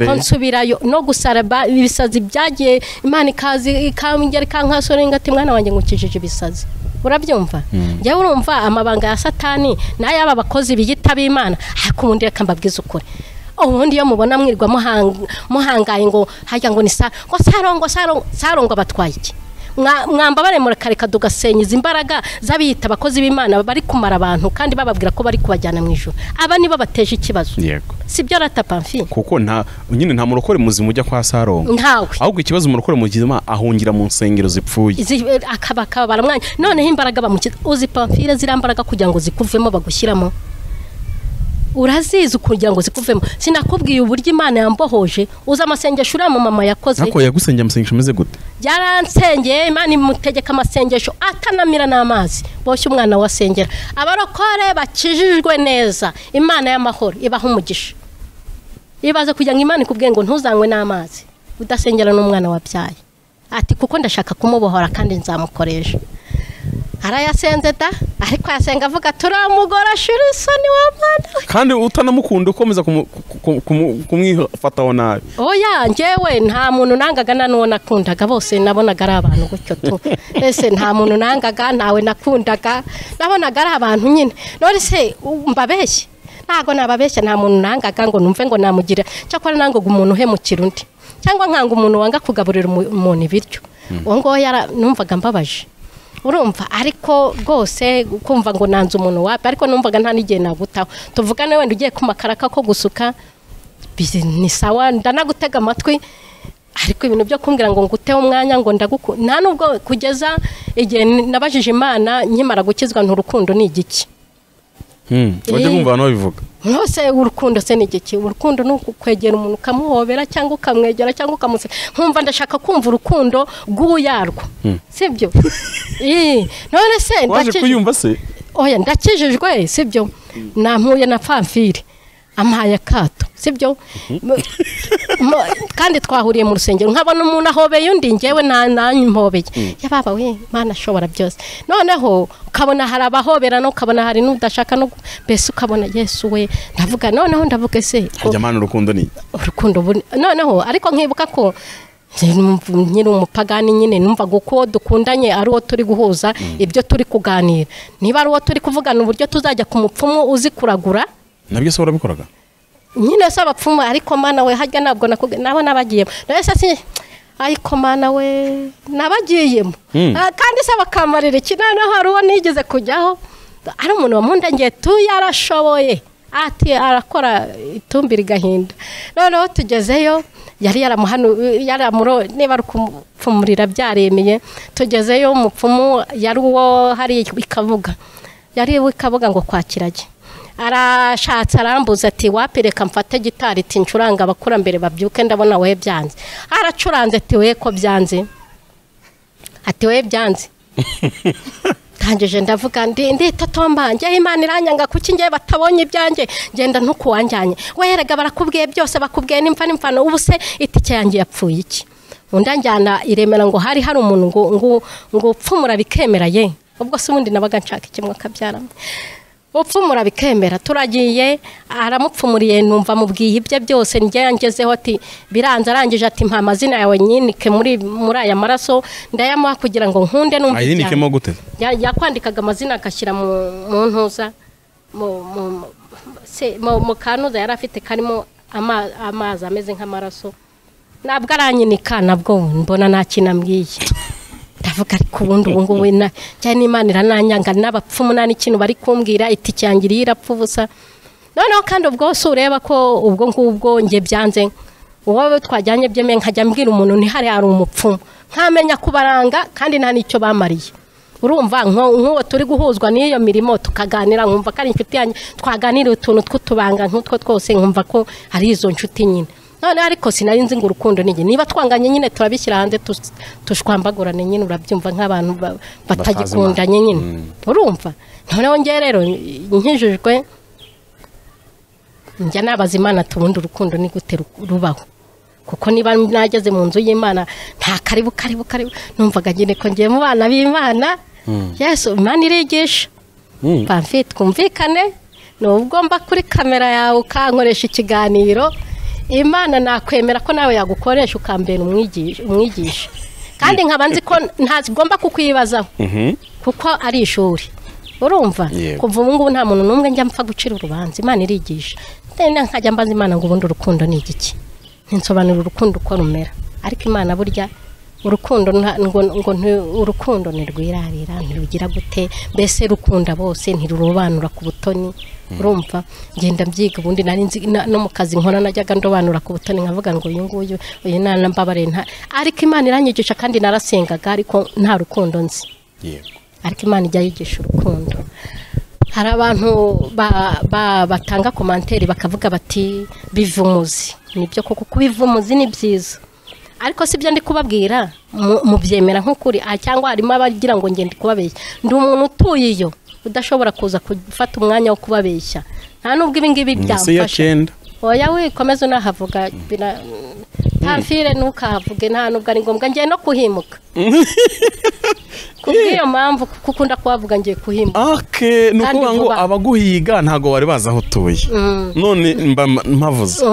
ko nsubirayo no gusara ibisazi byagiye Imana ikazi ikambye kankasore ngati mwana wanjye ngukijije ibisazi urabyumva njye urumva amabanga ya Satani naye aba bakozi biyita b'Imana ariko ubundi reka mbabwiza ukuri ubundi yo mubona mwirwa muhangaye ngo hajya ngo ni sarongo batwaye iki mwamba baremura kareka dugasenyiza imbaraga zabiyita abakozi b'Imana bari kumara abantu kandi bababwira ko bari kubajyana mu ijuru aba nibo bateje ikibazo sibyo ratapamfi kuko nta murokore muzima ujya kwa Sarongo ntawe ahubwo ikibazo murokore muzima ahungira mu nsengero zipfuye akaba baramwanya noneho imbaraga bamukiza uzi pamfire zirambaraga kugira ngo zikuvemo bagushyiramo urazizi kugira ngo zikuvemo sinakubwiye uburyo Imana yambohoje uza amasengesho uri mama yakoze nako yagusengeye amasengesho meze gute yaransengeye Imana imutegeka amasengesho atanamira n'amazi boshye umwana wasengera abarokore bakijijwe neza Imana y'amahoro ibaha umugisha ibaze kugira ngo Imana ikubwiye ngo ntuzanywe n'amazi udasengera n'umwana wabyaye ati kuko ndashaka kumubohora kandi nzamukoresha arayasenze da ariko yasenga avuga turamugora shuri soni wa mwana kandi utanamukunda ukomeza kumwifataho nabi oya ngewe nta muntu nangaga nanuwo nakundaga bose nabonaga ari abantu gutyo tu ese nta muntu nangaga nawe nakundaga nabonaga ari abantu nyine none se mbabeshye ntago nababeshya nta muntu nangaga ngo numve ngo namugira cyakora nangaga umuntu uhemukira undi cyangwa nkanga umuntu wanga kugaburira umuntu ibiryo ngo numvaga mbabaje urumva ariko rwose kumva ngo nanze umuntu wapi ariko numvaga nta n'igihe nagutaho tuvugane wenda ugiye kumakaraka ko gusuka ni sawa ndanagutega amatwi ariko ibintu byo kumbwira ngo nguteho umwanya ngo nta nubwo kugeza igihe nabajije Imana nkimara gukizwa nturukundo ni igiki wajya kumva abantu babivuga Nose urukundo se ni iki? Urukundo ni ukwegera umuntu ukamuhobera cyangwa ukamwegera cyangwa ukamuseka. Nkumva ndashaka kumva urukundo rw'uyarwo. Sibyo? None se waje kuyumva se? Oya ndakijijwe sibyo? Nampuye na Pamfile. Amaye kato sibyo? Kandi twahuriye mu rusengero nkabona umuntu ahobeye undi ngewe nanyumpobeye. Yababa we Mana ashobora byose. Noneho ukabona hari abahobera no ukabona hari n'udashaka no bese ukabona Yesu we ndavuga noneho ndavuga se hajya Mana urukundo ni urukundo noneho ariko nkibuka ko nyiri umupagani nyine numva guko dukundanye ari uwo turi guhuza ibyo turi kuganira niba ari uwo turi kuvugana uburyo tuzajya ku mupfumu uzi kuragura nabyo se urabikoraga nyine se abapfumu ariko Mana we hajya nabwo nabo nabagiyemo nese si ariko Mana we nabagiyemo kandi se bakamarira kinana hari uwo nigeze kujyaho ari umuntu wamundangiye yarashoboye ati arakora itumbira gahinda noneho tugezeyo yari yaramuro niba rukupfumurira byaremeye tugezeyo umupfumu yari uwo hari ikavuga yari wikavuga ngo kwakirage arashatse arambuza ati wapereka mfate gitari iti ncuranga abakurambere babyuke ndabona we byanze aracuranze ati we ko byanze ati we byanze tangeje ndavuga ndi totomba nje Imana iranyanga kuki ngiye batabonye ibyanjye ngenda ntukuwanjanye werega barakubwiye byose bakubwiye n'imfano ubu se itike yanjye yapfuye iki undanjyana iremera ngo hari umuntu ngo upfumura bikemera ye ubwo se ubundi nabaga nshaka kimwe akabyaramo upfumura bikemera turagiye aramupfumuriye numva mubwiye ibye byose njye yangezeho ati biranze arangije ati mpa amazina yawe nyinike muri aya maraso ndayamuha kugira ngo nkunde numva ayinikemo gute yakwandikaga amazina agashyira mu ntuza mu kanuza yari afite karimo amazi ameze nk'amaraso nabwo aranyinika nabwo mbona nta kintu ambwiye ndavuga ariko ubundi ubu ngubu cyane Imana irananyanga n'abapfumu nta n'ikintu bari kumbwira itike yanjye irapfa ubusa noneho kandi ubwo se ureba ko ubwo ngubwo nge byanze wowe twajyanye byeme nkajya mbwira umuntu ntihari hari umupfumu nkamenya kubaranga kandi nta n'icyo bamariye urumva nk'uwo turi guhuzwa n'iyo mirimo tukaganira nkumva ko ari inshuti yanjye twaganira utuntu tw'utubanga nk'utwo twose nkumva ko ari izo nshuti nyine none ariko sinari nzi ngo urukundo nige niba twanganye nyine turabishyira hanze tushwambagurane nyine urabyumva nk'abantu batagikundanye nyine urumva noneho ngiye rero nkijijwe njya nabaza Imana tubundi urukundo ni gute rubaho kuko niba nageze mu nzu y'Imana nta karibu numvaga nyine ko ngiye mu bana b'Imana Yesu Imana irigisha Pamfile twumvikane nubwo mba kuri kamera yawe ukankoresha ikiganiro Imana nakwemera ko nawe yagukoresha ukambera umwigisha kandi nkaba nzi ko ntazigomba kukwibazaho kuko ari ishuri urumva kuva ubu ngubu nta muntu n'umwe njya mpfa gucira urubanza Imana irigisha nkajya mbaza Imana ngo ubundi urukundo ni igiki nsobanura urukundo uko rumera ariko Imana burya urukundo urukundo ntirwirarira ntirugira gute mbese rukunda bose ntirurobanura ku butoni urumva ngenda mbyiga ubundi nari nzi no mu kazi nkora najyaga ndobanura ku butoni nkavuga ngo uyu nguyu uyu nana mbabare nta ariko Imana iranyigisha kandi narasengaga ariko nta rukundo nzi ariko Imana ijya yigisha urukundo hari abantu batanga komanteri bakavuga bati bivumuzi nibyo koko kubivumuzi ni byiza ariko sibyo ndi kubabwira mubyemera nk'ukuri cyangwa harimo abagira ngo ngende kubabeshya ndi umuntu utuye iyo udashobora kuza gufata umwanya wo kubabeshya nta nubwo ibi ngibi byamfasha oya wikomeza unahavuga Pamfile ntukahavuge nta nubwo ari ngombwa ngiye no kuhimuka kubw'iyo mpamvu kukunda kuhavuga ngiye kuhimuka ni ukuvuga ngo abaguhiga ntabwo bari bazi aho utuye none mpavuze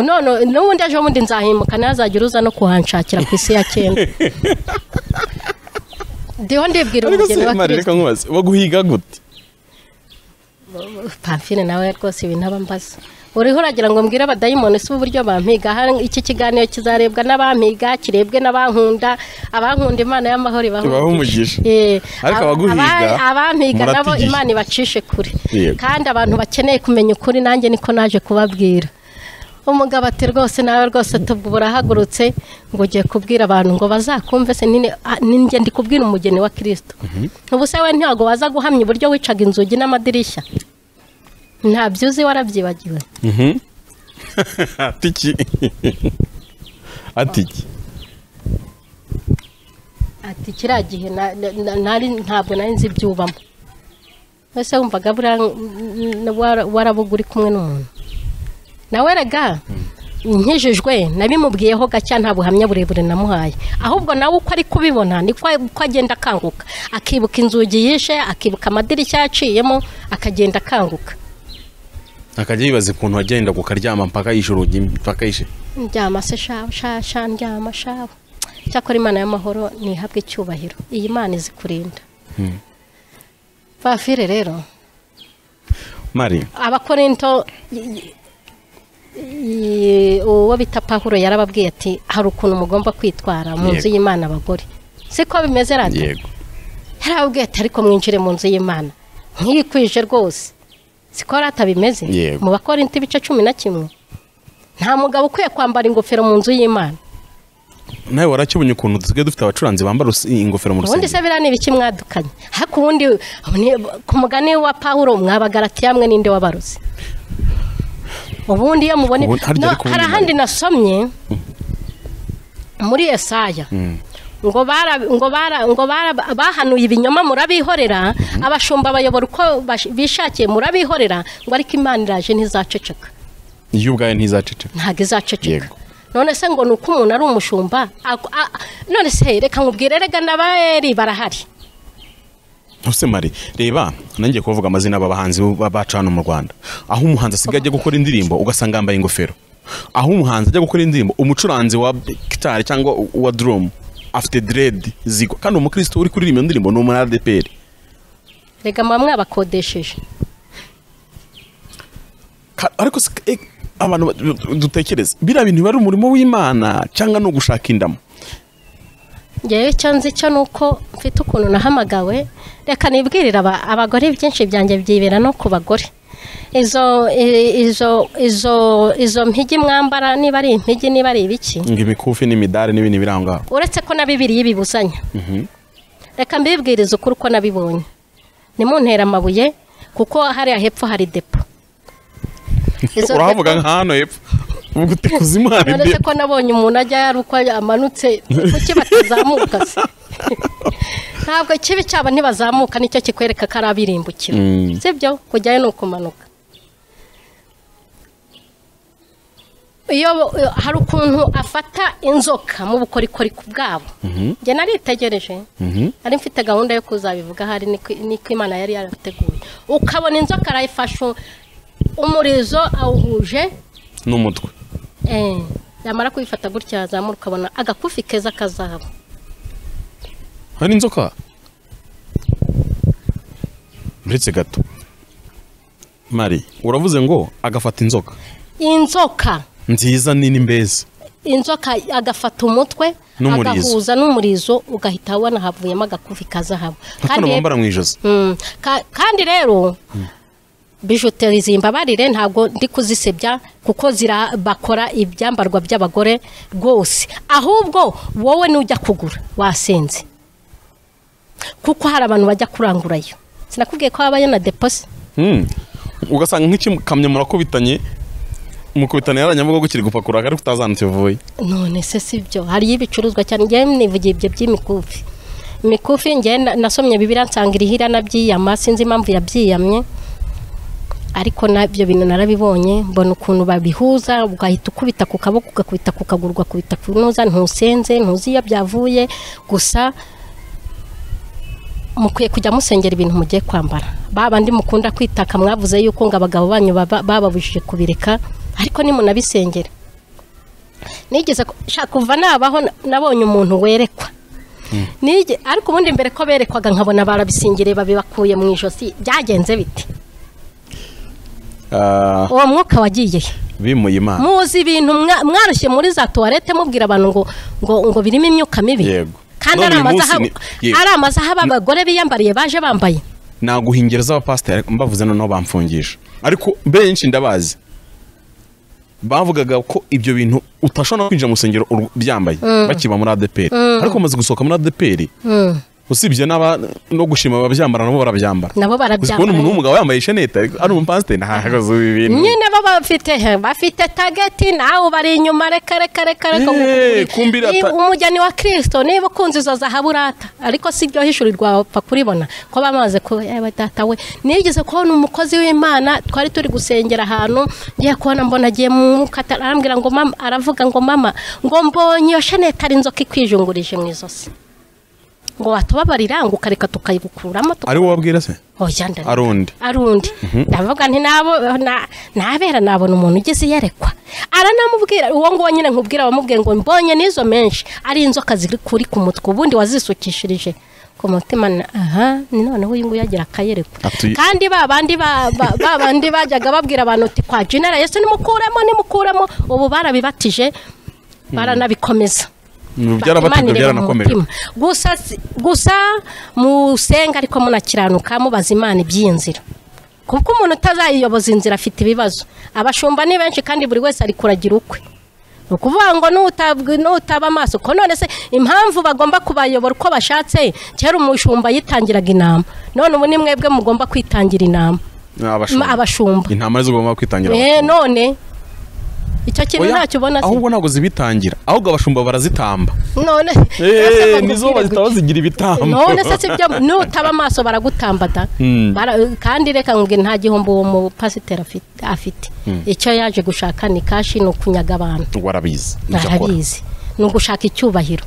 n'ubundi ejo bundi nzahimuka ntazagire uza no kuhanshakira ku isi ya 9 ndiho ndibwira umugeni wa Kristo baguhiga gute Pamfile nawe rwose ibintu abambaza uriho uragira ngo mbwire abadayimoni si uburyo bampiga iki kiganiro kizarebwa n'abampiga kirebwe n'abankunda Imana y'amahoro ibahumugisha ariko abampiga nabo Imana ibacishe kure kandi abantu bakeneye kumenya ukuri nanjye niko naje kubabwira umugabo ati rwose nawe rwose tubwo burahagurutse ngo ugiye kubwira abantu ngo bazakumve se ninjye ndi kubwira umugeni wa Kristo ubu se we ntago waza guhamya uburyo wicaga inzugi n'amadirishya ntabyo uzi warabyibagiwe. Atiki ati kiriya gihe ntabwo nari nzi ibyubamo. Ese wumvaga warabuga uri kumwe n'umuntu nawe rega nkijijwe nabimubwiyeho gacya nta buhamya burebure namuhaye, ahubwo nawe uko ari kubibona niko agenda akanguka, akibuka inzugi yishe, akibuka amadirishya yaciyemo, akagenda akanguka, akajya yibaza ukuntu agenda kukaryama mpaka yishe urugi mpaka yishe. Ndyama se shawe ndyama shawe. Cyakora Imana y'amahoro nihabwe icyubahiro, iyi Mana izi kurinda. Bafire rero Mari Abakorinto uwo bita Pawulo yarababwiye ati hari ukuntu mugomba kwitwara mu nzu y'Imana abagore, siko bimeze rata. Yego. Yarababwiye ati ariko mwinjire mu nzu y'Imana nkikwije rwose, siko rata bimeze. Mu Bakorinto ibice 11 nta mugabo ukwiye kwambara ingofero mu nzu y'Imana. Nawe warakibonye ukuntu dusigaye dufite abacuranzi bambara ingofero mu rusengero. Ubundi se birani ibiki mwadukanye? Hako ubundi ku mugani wa Pawulo mwabagaratiya mwe ninde wabaruzi? Ubundi iyo mubone hari ahandi nasomye muri Yesaya ngo bahanuye ibinyoma murabihorera, abashumba bayobora uko bishakiye murabihorera, ngo ariko Imana iraje ntizaceceka. Iyo ubwaye ntizaceceka. Ntago izaceceka. None se ngo nuko umuntu ari umushumba, none se reka nkubwire rega n'abayeri barahari. Ose Mari reba nangiye kuvuga amazina y'abahanzi babacana mu Rwanda, aho umuhanzi asigaje gukora indirimbo ugasanga yambaye ingofero, aho umuhanzi ajya gukora indirimbo umucuranzi wa guitar cyangwa wa drum afite dread zigo, kandi umukristo uri kuririmba indirimbo no muri ADPR. Rega mamwe abakodesheje. Ariko abantu dutekereza bira bintu bari umurimo w'Imana cyangwa no gushaka indamo. Ngewe cyanze cyo nuko mfite ukuntu nahamagawe, reka nibwirira abagore byinshi byanjye byibera no ku bagore. Izo mpigi mwambara niba ari impigi niba ari ibiki, ngimikufi n'imidari n'ibindi biranga, uretse ko na Bibiliya bibuzanya. Reka mbibwiriza ukuri uko nabibonye, nimuntera amabuye kuko hari hepfo hari depo. Uravuga nk'hano hepfo ubute kuzimana nde, uretse ko nabonye umuntu ajya yaruko amanutse kuki batazamuka se. Ntabwo kibi cyaba ntibazamuka, nicyo kikwereka ko arabirimbukira. Sibyo kujyayo no kumanuka. Iyo hari ukuntu afata inzoka mu bukorikori ku bwabo, nge naritegereje, ari mfite gahunda yo kuzabivuga hari niko Imana yari yarateguye, ukabona inzoka arayifasha umurizo awuhuje n'umutwe, yamara kubifata gutya azamura ukabona agakufi keza kazabo. Hari inzoka uretse gato Mari uravuze ngo agafata inzoka nziza nini mbese, inzoka agafata umutwe agahuza n'umurizo ugahita abona havuyemo agakufi kazahabo, kandi bambara mu ijosi. Kandi rero bijuteri zimbabarire ntabwo ndi kuzisebya kuko bakora ibyambarwa by'abagore rwose, ahubwo wowe nujya kugura wasenze, kuko hari abantu bajya kurangurayo. Sinakubwiye ko habaye na deposit, ugasanga nk'ikamyo murakubitanye mukubitana yaranyamugo gukiri gupakura ari kutazanutse vuye. None se sibyo, hari ibicuruzwa cyane. Ngiye nivugiye ibyo by'imikufi. Imikufi ngiye nasomye Bibiliya nsanga irihira nabyiyama, sinzi impamvu yabyiyamye, ariko nabyo bintu narabibonye, mbona ukuntu babihuza, ugahita ukubita ku kaboko, ugakubita ku kaguru, ugakubita ku ntuza, ntusenze, ntuzi iyo byavuye. Gusa mukwiye kujya musengera ibintu mugiye kwambara. Babandi mukunda kwitaka mwavuze yuko ngo abagabo banyu bababujije kubireka, ariko ni munabisengera. Nigeze kuva nabaho nabonye umuntu werekwa, ariko ubundi mbere ko berekwaga nkabona barabisingire babibakuye mu ijosi. Byagenze biti? Uwo mwuka wagiye bimuye Imana. Muzi ibintu mwarushye muri za toilette mubwira abantu ngo birimo imyuka mibi. Yego. Kandi ari amazaha abagore biyambariye baje bambaye. Naguhingiriza abapasiteri mbavuze noneho bamfungisha, ariko benshi ndabazi bavugaga ko ibyo bintu utashobora kwinjira mu rusengero byambaye bakiba muri ADPR, ariko maze gusohoka muri ADPR usibye no gushima ababyambara nabo barabyambara kubona umuntu w'umugabo yambaye shenete ari umupasiteri ntahagaze ibintu nyine bafite tageti nawe bari inyuma reka kumbira umujyani wa Kristo niba ukunze izo zahabu rata ariko si byo hishurirwa wapfa kuribona ko bamaze ko data we nigeze kubona umukozi w'Imana twari turi gusengera ahantu ngiye kubona mbona agiye mu katarambira ngo mama aravuga ngo mama ngo mbonye iyo shenete ari inzoka ikwijungurije mu izosi ngo watubabarira ngo ukareka tukayigukuramo ari wowe wabwira se arundi ndavuga nti nabera nabona umuntu ugeze yerekwa aranamubwira uwo ngo nyine nkubwira bamubwiye ngo mbonye nizo menshi ari inzoka ziri kuri ku mutwe ubundi wazisukishirije ku mutima noneho uyu nguyu yagira akayerekwa kandi babandi bajyaga babwira abantu uti kwa General Yesu nimukuremo ubu barabibatije baranabikomeza gusa musenga ariko munakiranuka mubaza Imana iby'inzira kuko umuntu utazayiyoboza inzira afite ibibazo abashumba ni benshi kandi buri wese ari kuragira ukwe ukuvuga ngo nutaba amaso ko none se impamvu bagomba kubayobora uko bashatse kera umushumba yitangiraga inama none ubu ni mwebwe mugomba kwitangira inama abashumba intama zigomba kwitangira none icyo kintu ntacyo ubona se ahubwo ntabwo zibitangira ahubwo abashumba barazitamba none nizo bazitaho zigira ibitambo none se sibyo nutaba amaso baragutambada kandi reka ngo nta gihombo uwo mupasiteri afite icyo yaje gushaka ni kashi no kunyaga abantu warabizi ni ugushaka icyubahiro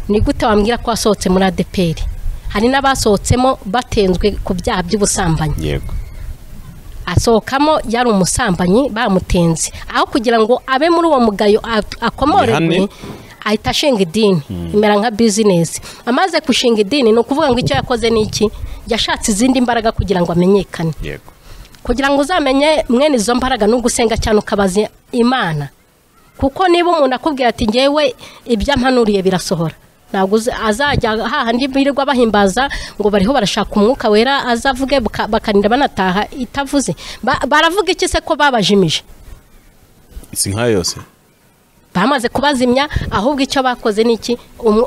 ni gute wambwira ko wasohotse muri ADPR hari n'abasohotsemo batenzwe ku byaha by'ubusambanyi yego asohokamo yari umusambanyi bamutenze aho kugira ngo abe muri uwo mugayo akomorerwe ahita ashinga idini imera nka business amaze gushinga idini ni ukuvuga ngo icyo yakoze ni iki yashatse izindi mbaraga kugira ngo amenyekane yego kugira ngo uzamenye mwene izo mbaraga no gusenga cyane ukabaza Imana kuko niba umuntu akubwira ati ngewe ibyo ampanuriye birasohora ntabwo azajya hahandi birirwa bahimbaza ngo bariho barashaka umwuka wera azavuge bakarinda banataha itavuze baravuga iki se ko babajimije si nka yose bamaze kubazimya ahubwo icyo bakoze ni iki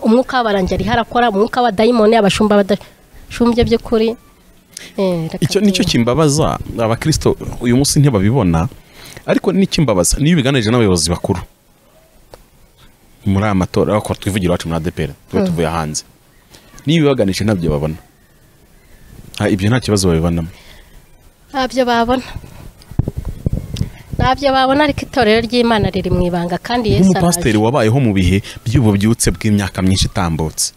umwuka w'abarangira harakora umwuka wa dayimoni abashumba badashumbye byo kuri icyo nicyo kimbabaza abakristo uyu munsi ntibabibona ariko n'ikimbabaza niyo biganije n'abayobozi bakuru muri amatora aho twivugira wacu muri ADPR tuvuye hanze niba baganisha ntabyo babona ibyo nta kibazo babibonamo ntabyo babona ariko itorero ry'Imana riri mu ibanga kandi Yesu umupasiteri wabayeho mu bihe by'ububyutse bw'imyaka myinshi itambutse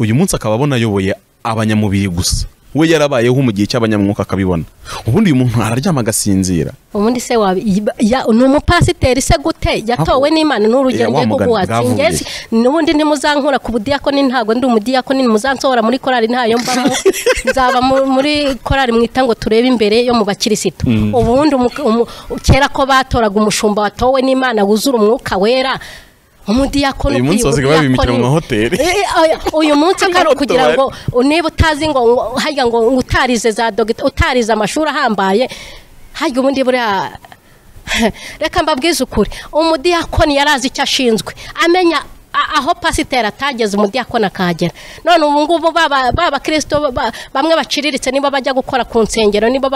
uyu munsi akaba abona ayoboye abanyamubiri gusa we yarabayeho mu gihe cy'abanyamwuka akabibona ubundi uyu muntu araryama agasinzira ubundi se ni umupasiteri se gute yatowe n'Imana n'urugero rwo guhatsinge n'ubundi ntimuzankura ku budiyakoni ntago ndi umudiyakoni muzansohora muri korali ntayo mbamo nzaba muri korali mwita ngo turebe imbere yo mu bakirisitu ubundi kera ko batoraga umushumba watowe n'Imana wuzura umwuka wera umudiyakoni uyu munsi basigaye babimikira mu mahoteli uyu munsi kandi kugira ngo niba utazi ngo hajya ngo utarize za dogita utarize amashuri ahambaye hajya ubundi buriya reka mbabwize ukuri umudiyakoni yarazi icyo ashinzwe amenya aho pasiteri atageze umudiyakoni akahagera none ubu ngubu baba Kristo bamwe baciriritse niba bajya gukora ku nsengero niba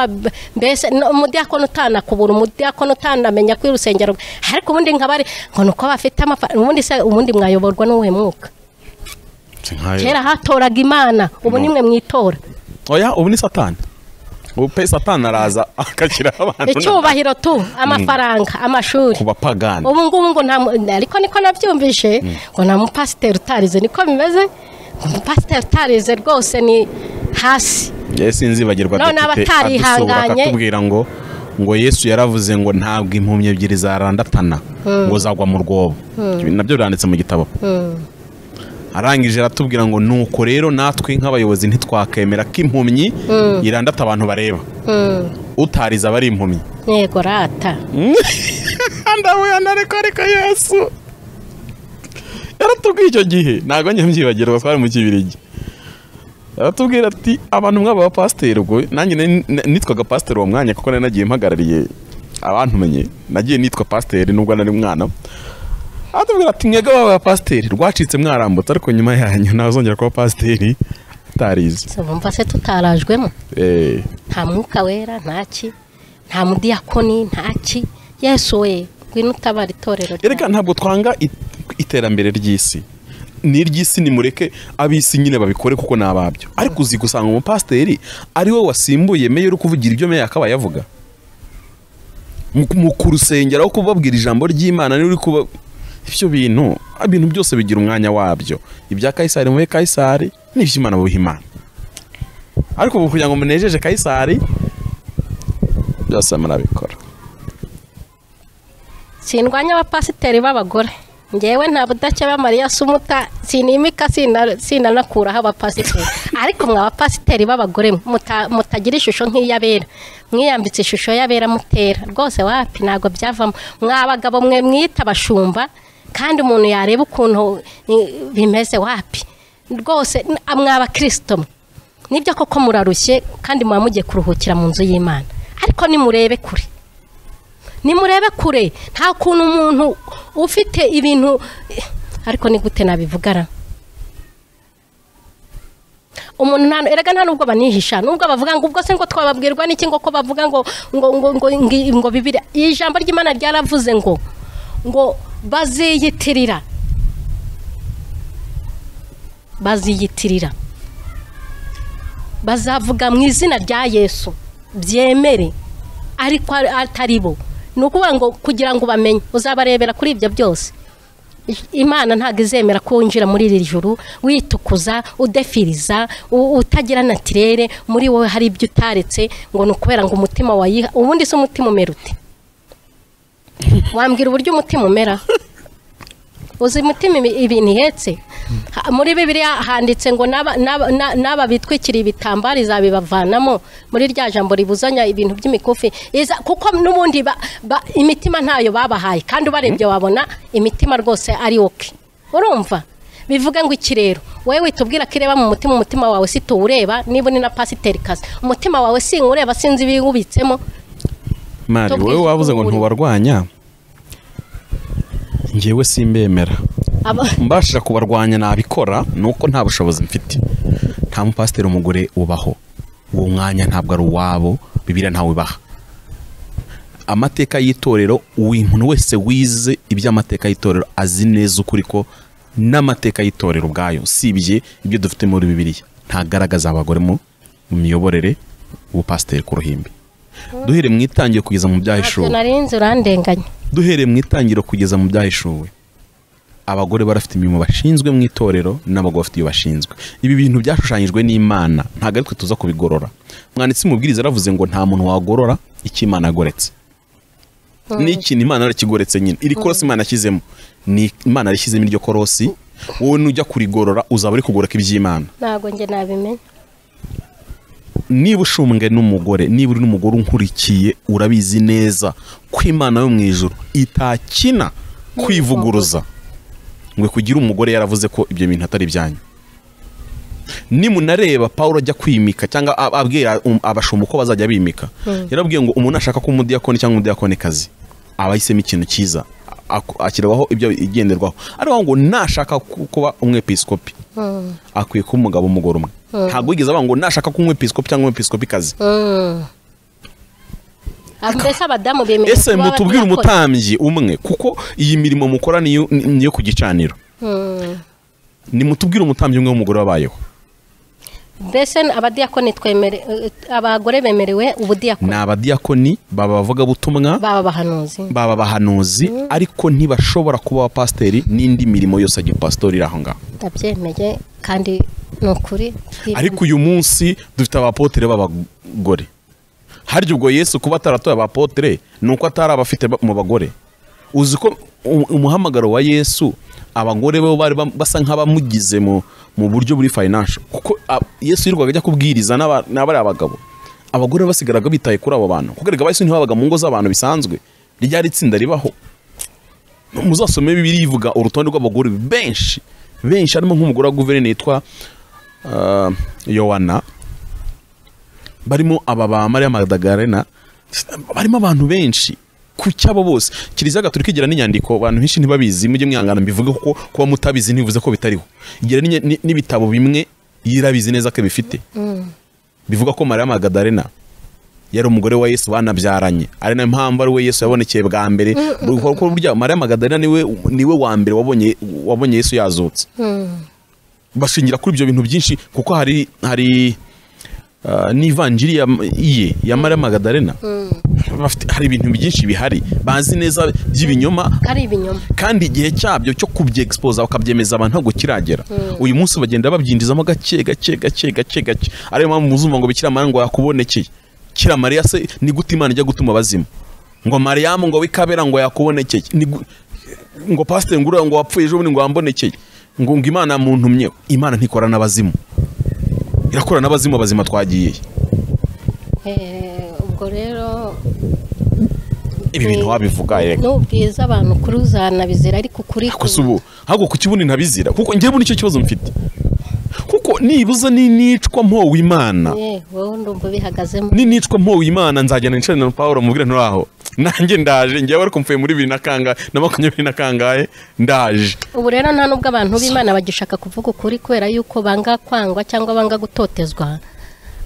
mbese umudiyakoni utanakubura umudiyakoni utanamenya ko urusengero ariko ubundi nkabari ngo nuko bafite amafaranga ubundi mwayoborwa n'uwe mwuka kera hatoraga Imana ubu nimwe mwitora oya ubu ni Satani ubu pe Satani araza akakira abantu icyubahiro tu amafaranga amashuri kubapagana ubu ngubu ngo ariko niko nabyumvishe ngo nta mupasiteri utarize niko bimeze umupasiteri utarize rwose ni hasi sinzi bagirwa atubwira ngo Yesu yaravuze ngo ntabwo impumyi ebyiri zarandatana ngo zagwa mu rwobo nabyo biranditse mu gitabo arangije aratubwira ngo nuko rero natwe nk'abayobozi ntitwakemera ko impumyi irandata abantu bareba utariza bari impumyi yego rata ndawe anareka Yesu yaratubwiye icyo gihe ntago nyambyibagirwa twari mu Kibirigi aratubwira ati abantu mw'aba pasiteri ubwo nanjye nitwaga pasiteri uwo mwanya kuko nagiye mpagarariye abantu menye nagiye nitwa pasiteri nubwo nari mwana atubwira ati mwega baba pasiteri rwacitse mwarambutse ariko nyuma yanyu ntazongera kuba pasiteri utarize. Bumva se tutarajwemo nta mwuka wera ntaki, nta mudiyakoni ntaki. Yesu we ngwino utabara itorero. Erega ntabwo twanga iterambere ry'isi, ni iry'isi nimureke ab'isi nyine babikore kuko nababyo, ariko uzi gusanga umupasiteri ari we wasimbuye meya uri kuvugira ibyo meya akaba yavuga mu kurusengera aho kubabwira ijambo ry'Imana. Ni uri kuba ibyo bintu byose bigira umwanya wabyo. Ibya Kayisari muhe Kayisari, n'iby'Imana buhe Imana. Ariko ubu kugira ngo munejeje Kayisari byose murabikora. Sindwanya abapasiteri b'abagore, ngewe nta budake ba Mariya Sumuta sinimika sinanakuraho abapasiteri. Ariko mwa abapasiteri b'abagore mutagira ishusho nk'iyabera, mwiyambitse ishusho y'abera mutera rwose wapi ntago byavamo. Mwabagabo mwe mwita abashumba kandi umuntu yareba ukuntu bimeze wapi rwose. Mwaba Kristo nibyo koko murarushye kandi muba mugiye kuruhukira mu nzu y'Imana, ariko nimurebe kure, nimurebe kure. Nta kuntu umuntu ufite ibintu, ariko ni gute nabivugara umuntu erega nta nubwo banihisha, nubwo bavuga ngo ubwo se ngo twababwirwa n'iki ngo ko bavuga ngo Bibiliya ijambo ry'Imana ryaravuze ngo baziyitirira bazavuga mu izina rya Yesu byemere, ariko atari bo. Ni ukuvuga ngo kugira ngo bamenye uzabarebera kuri ibyo byose. Imana ntabwo izemera ko winjira muri iri juru witukuza udefiriza utagira natirere muri wowe hari ibyo utaretse ngo nukubera ngo umutima wayiha. Ubundi se umutima umera ute? Wambwira uburyo umutima umera? Uzi umutima ibintu ihetse? Muri Bibiliya handitse ngo naba bitwikira ibitambaro izabibavanamo, muri rya jambo ribuzanya ibintu by'imikufi kuko n'ubundi imitima ntayo babahaye, kandi ubarebye wabona imitima rwose ari oke. Urumva bivuga ngo iki rero wewe witubwira ko ireba mu umutima wawe si tuwureba. Niba ni na pasiteri kazi umutima wawe sinkureba sinzi ibiwubitsemo. Mari wewe wavuze ngo ntubarwanya, ngewe simbemera. Mbashira kubarwanya nabikora nuko nta bushobozi mfite. Nta mupasiteri umugore ubaho, uwo mwanya ntabwo ari uwabo, Bibiliya ntawe ibaha. Amateka y'itorero, umuntu wese wize iby'amateka y'itorero azi neza ukuri ko n'amateka y'itorero ubwayo sibye ibyo dufite muri Bibiliya ntagaragaza abagore mu miyoborere ubupasiteri ku ruhimbi. Duhere mu itangiro kugeza mu byahishuwe. Narinze urandenganya. Duhere mu itangiro kugeza mu byahishuwe, abagore barafite imirimo bashinzwe mu itorero n'abagabo bafite iyo bashinzwe. Ibi bintu byashushanyijwe n'Imana, ntago ariko tuza kubigorora. Mwanditsi mubwiriza aravuze ngo nta muntu wagorora icyo Imana agoretse. N'ikintu Imana yarakigoretse nyine, iri korosi Imana yashyizemo ni Imana yashyizemo iryo korosi, wowe nujya kurigorora uzaba uri kugoreka iby'Imana. Ntago nge nabimenye. Niba ushumbwe n'umugore, niba uri n'umugore unkurikiye, urabizi neza ko Imana yo mu ijuru itakina kwivuguruza ngo kugira umugore yaravuze ko ibyo bintu atari byanyu. Nimunareba Paulo ajya kwimika cyangwa abwira abashumba uko bazajya bimika, yarabwiye ngo umuntu ashaka ko umudiyakoni cyangwa umudiyakoni kazi abahisemo ikintu cyiza akirabaho ibyo igenderwaho. Ariko ngo nashaka kuba umwepiskopi akwiye kuba umugabo umugore umwe. Ntabwo wigeze aba ngo nashaka kuba umwepiskopi cyangwa umwepiskopi kazi. Ese mutubwire umutambyi umwe kuko iyi mirimo mukora niyo ku gicaniro. Nimutubwire umutambyi umwe w'umugore wabayeho. Mbese abadiyakoni abagore bemerewe ubudiyakoni? Ni abadiyakoni bavuga butumwa, baba bahanuzi, ariko ntibashobora kuba abapasiteri n'indi mirimo yose y'igipasitori iraho ngaho. Ndabyemeye kandi nukuri. Ariko uyu munsi dufite abapotere b'abagore. Harya ubwo Yesu kuba ataratoye abapotere nuko atari abafite mu bagore? Uzi ko umuhamagaro wa Yesu abagore bo bari basa nk'abamugize mu buryo buri financial, kuko Yesu yirwaga ajya kubwiriza n'abari abagabo, abagore basigaraga bitaye kuri abo bantu. Kuko rega Yesu ntibabaga mu ngo z'abantu bisanzwe, ryari itsinda ribaho. Muzasome Bibiliya ivuga urutonde rw'abagore benshi harimo nk'umugore wa guverineri yitwa Yohana, barimo aba ba Maria Magdalena, barimo abantu benshi ku cyabo bose. Kiliziya Gatolika igira n'inyandiko abantu benshi ntibabizi, mujye mwihangana mbivuga kuko kuba mutabizi ntibivuze ko bitariho. Igira n'ibitabo bimwe yirabizi neza ko bifite bivuga ko Mariya Magdalena yari umugore wa Yesu banabyaranye, ari nayo mpamvu ari we Yesu yabonekeye bwa mbere. Kuko burya Mariya Magdalena niwe wa mbere wabonye Yesu yazutse. Bashingira kuri ibyo bintu byinshi kuko hari n'ivanjiri ya Mariya Magdalena. Hari ibintu byinshi bihari bazi neza by'ibinyoma, kandi igihe cyabyo cyo kubyeexpose bakabyemeza abantu ntabwo kiragera. Uyu munsi bagenda babyindizamo gake. Ariyo mpamvu muzumva ngo Bikira Mariya ngo yakubonekeye. Kira Mariya se ni gute Imana ijya gutuma abazimu? Ngo Mariyamu ngo wikabera ngo yakubonekeye, ngo pastor ngura ngo wapfuye ejo bundi ngo wambonekeye, ngo Imana muntumye. Imana ntikora n'abazimu, irakora n'abazimu bazima twagiye. Ubwo rero ibi bintu wabivuga yego n'ubwiza abantu kuri uzana bizira ariko kuri kusubu hago kukibundi ntabizira kuko ngiye nicyo kibazo mfite, kuko nibuza nicwa mpo w'Imana wowe ndumva bihagazemo nicwa mpo w'Imana nzajyana nicane na Paulo mubwire nturaho nanjye ndaje ngiye ariko mfuye muri 2020 na kangahe ndaje. Ubu rero nta nubwo abantu b'Imana bagishaka kuvuga ukuri kubera yuko banga kwangwa cyangwa banga gutotezwa,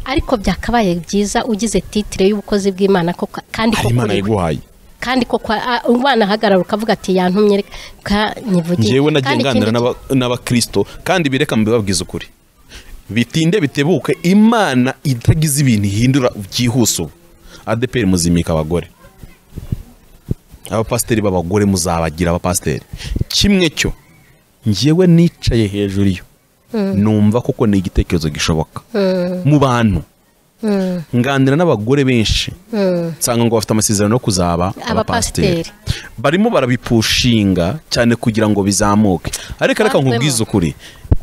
ariko byakabaye byiza ugize titre y'ubukozi bw'Imana ko kandi ko Imana yiguhaye kandi ko umwana hagarara ukavuga ati yantumye ka nyivugiye. Njewe nagenganira n'abakristo kandi bireka mbibabwiza ukuri bitinde bitebuke Imana itagize ibintu ihindura byihuse. ADPR muzimika abagore, abapasteri b'abagore muzabagira abapasteri kimwe cyo ngiyewe nicaye hejuru yo numva koko ni igitekerezo gishoboka mu bantu. Nganira n'abagore benshi nsanga ngo bafite amasezerano yo kuzaba abapasteri, barimo barabipushinga cyane kugira ngo bizamuke. Ariko nkubwiza ukuri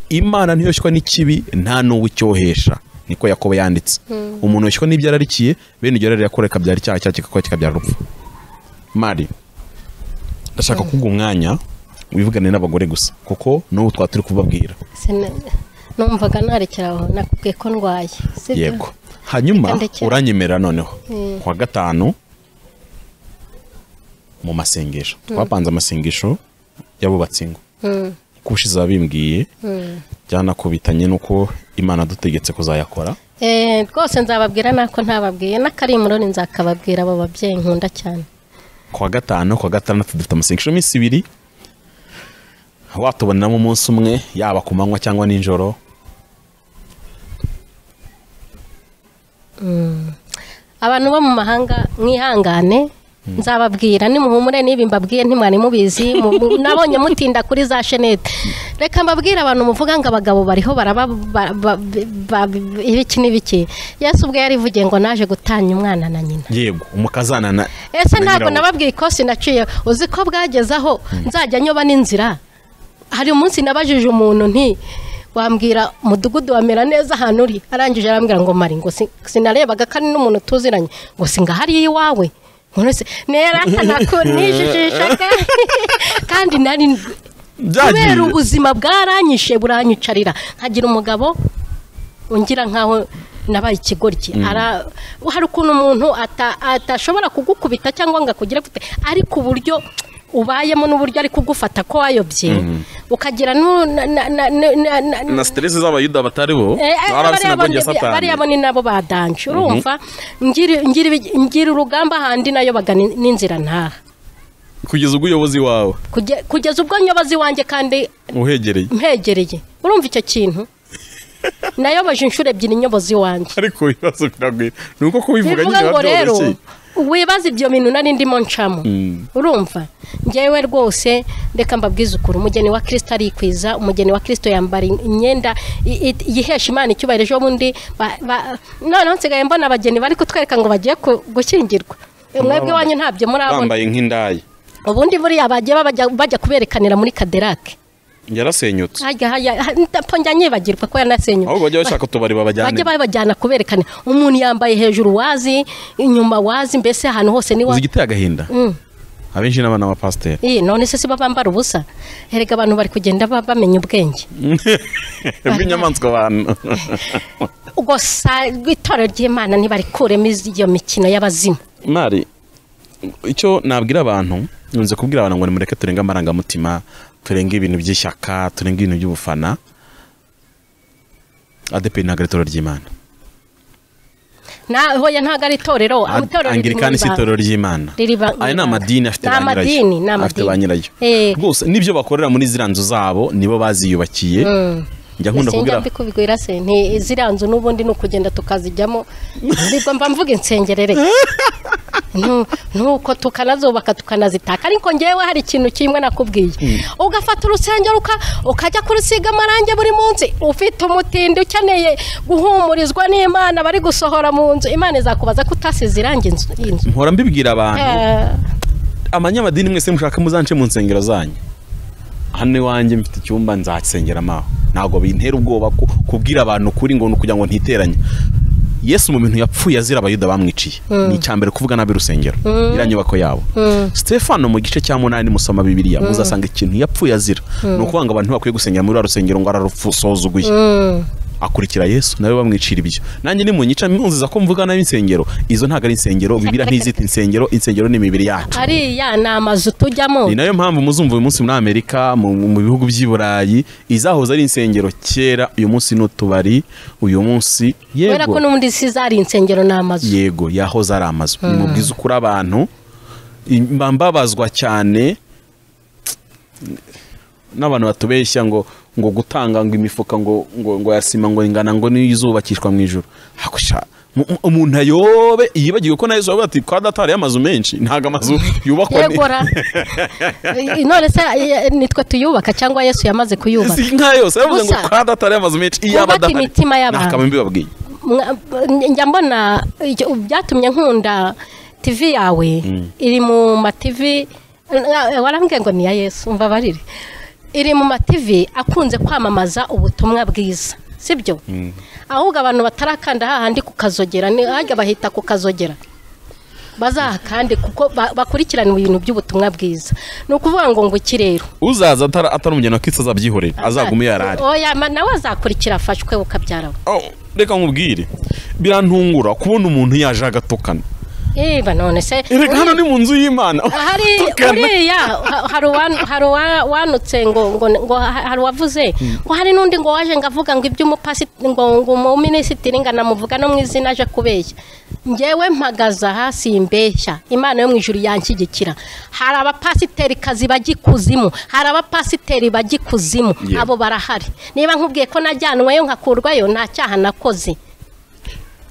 Imana ntiyoshywa n'ikibi nta n'uwo icyohesha, niko Yakobo yanditse. Umuntu yoshywa n'ibyo yararikiye bene ibyo yakoreka byari cyaha cyakikako kikabyara urupfu. Mari ndashaka kuguha umwanya wivugane n'abagore gusa kuko n'ubu twaturi kubabwira. Numvaga narekeraho nakubwiye ko ndwaye. Yego hanyuma uranyemera noneho kwa gatanu mu masengesho twapanze amasengesho yabubatse ingo kushiza babimbwiye cyana kubitanye nuko Imana dutegetse kuzayakora. Rwose nzababwira nako ntababwiye n'akarimuro nzakababwira abo babyeyi nkunda cyane. Kwa gatanu kwa gatandatu dufite amasengesho iminsi 2 watubonamo umunsi umwe yaba ku manywa cyangwa nijoro. Abantu bo mu mahanga mwihangane nzababwira nimuhumure nibi mbabwiye ntimwari mubizi nabonye mutinda kuri za Shenete. Reka mbabwira abantu muvuga ngo abagabo bariho baraba ibiki n'ibiki. Yesu ubwe yarivugiye ngo naje gutanya umwana na nyina. Yego umukazana na ese ntabwo nababwiye ikosi naciye uzi ko bwagezaho nzajya nyoba n'inzira. Hari umunsi nabajije umuntu nti wambwira mudugudu wamera neza ahantu uri, arangije arambwira ngo mari ngo sinarebaga kandi n'umuntu tuziranye ngo singahari iwawe none nera kanako nijijisha kandi nari kubera ubuzima bwaranyishe buranyicarira nkagira umugabo ungira nkaho nabaye ikigoryi. Hari ukuntu umuntu atashobora kugukubita cyangwa ngo akugira gute, ariko uburyo ubayemo n'uburyo ari kugufata ko wayobye ukagira na stress z'abayuda bataribo barabisinagonye Satani bari yabone nabo badanje. Urumva ngira urugamba handi nayo bagana n'inzira ntaha kugeza ubwo uyobozi wawe kugeza ubwo nyobozi wanjye kandi mpegereye. Urumva icyo kintu nayoboje inshuro 2 nyobozi wanjye, ariko ibibazo biragwira nuko kubivuga nyine babyoroshye wibaza ibyo bintu nari ndimo ncamo. Urumva ngewe rwose reka mbabwiza ukuri umugeni wa Kristo arikwiza. Umugeni wa Kristo yambara imyenda yihesha Imana icyubahiro. Ejo bundi none nsigaye mbona abageni bari kutwereka ngo bagiye gushyingirwa. Mwebwe wanyu ntabyo murabona bambaye nk'indayi. Ubundi buriya bagiye bajya kuberekanira muri Kaderake yarasenyutse. Ponja nyibagirwa ko yanasenyutse. Aho bajya bashaka tubari babajyana kuberekana umuntu yambaye hejuru wazi inyuma wazi mbese ahantu hose ni wazi igiteye agahinda. Abenshi n'abana ba pastor none se bambara ubusa. Herega abantu bari kugenda bamenya ubwenge bw'inyamaswa abantu ubwo itorero ry'Imana ntibari kurema iyo mikino y'abazimu. Mari icyo nabwira abantu nunze kubwira abantu ngo nimureke turenge amarangamutima, turenge ibintu by'ishyaka, turenge ibintu by'ubufana. ADP ntabwo ari itorero ry'Imana. Hoya ntabwo ari itorero, Anglikani si itorero ry'Imana. Aya ni amadini afite ba nyirayo. Rwose nibyo bakorera muri ziriya nzu zabo nibo baziyubakiye. Njya nkunda kubwira kubigwira se nti ziriya nzu n'ubundi ni ukugenda tukazijyamo. Nibwo mva mvuga insengerere. Nuko tukanazubaka tukanazitaka, ariko ngewe hari ikintu kimwe nakubwiye. Ugafata urusengero ukajya kurusiga amarange buri munsi, ufite umutindi ukeneye guhumurizwa n'Imana bari gusohora mu nzu, Imana izakubaza ko utasize irange inzu. Mpora mbibwira abantu amanyamadini mwese mushaka muzanche mu nsengero zanyu. Hano iwanjye mfite icyumba nzasengera amaho, ntabwo bintera ubwoba kubwira abantu kuri ngo kugira ngo ntiteranye. Yesu mu bintu yapfuye azira abayuda bamwiciye ni icyambere kuvuga nabi rusengero iranyubako yabo. Stefano mu gice cya 8 musoma Bibiliya muzasanga ikintu yapfuye azira no kubanga abantu bakwiye gusengera muri rusengero ngo ararufusozuguye. Akurikira Yesu nawe bamwicira ibyo. Nanjye ni munyica munziza ko mvuga nabi insengero, izo ntago ari insengero, Bibiliya ntizita insengero, insengero ni imibiri yacu. Ari ya namazu tujyamo. Ni nayo mpamvu muzumva uyu munsi muri Amerika mu bihugu by'Iburayi izahoza ari insengero kera, uyu munsi n'utubari, uyu munsi yego. Wera ko n'undi sizari insengero n'amazu. Yego yahoza ari amazu. Mu bwiza ukuri abantu mbambabazwa cyane n'abantu batubeshya ngo gutanga ngo imifuka ngo yasima ngo ingana ngo nizubakishwa mu ijuru. Hakusha umuntu ayobe yibagiwe ko na Yesu ati kwa datari y'amazu menshi ntaga amazu yubakwa none se nitwe tuyubaka cyangwa Yesu yamaze kuyubaka. Nka yose yavuze ngo kwa datari y'amazu menshi iyabada imitima y'abantu. Nakambi babwiye. Njya mbona byatumye nkunda TV yawe iri mu ma TV warambwiye ngo ni ya Yesu umva barire. Iri mu ma TV akunze kwamamaza ubutumwa bwiza, sibyo? Ahubwo abantu batarakanda hahandi kukazogera ni hajya bahita kukazogera. Bazaha kandi kuko bakurikirana ibintu by'ubutumwa bwiza. No kuvuga ngo ikirero uzaza atari umugeno kitsa azabyihorera azagume yarari. Oya nawe azakurikira afashwe ukabyaraho. Reka nkubwire birantungura kubona umuntu yaje agatokana. None se hano ni mu nzu y'Imana. Hari uriya hari wanutse ngo hari wavuze ngo hari nundi ngo waje ngavuga ngo iby'umupasi ngo mu minisitiri nganamuvuga no mu izina aje kubeshya. Ngewe mpagaza hasi imbeshya, Imana yo mu ijuru yanshyigikira. Hari abapasiteri kazi bagikuzimu, hari abapasiteri bagikuzimu, abo barahari. Niba nkubwiye ko najyanwayo nkakurwayo nta cyaha nakoze.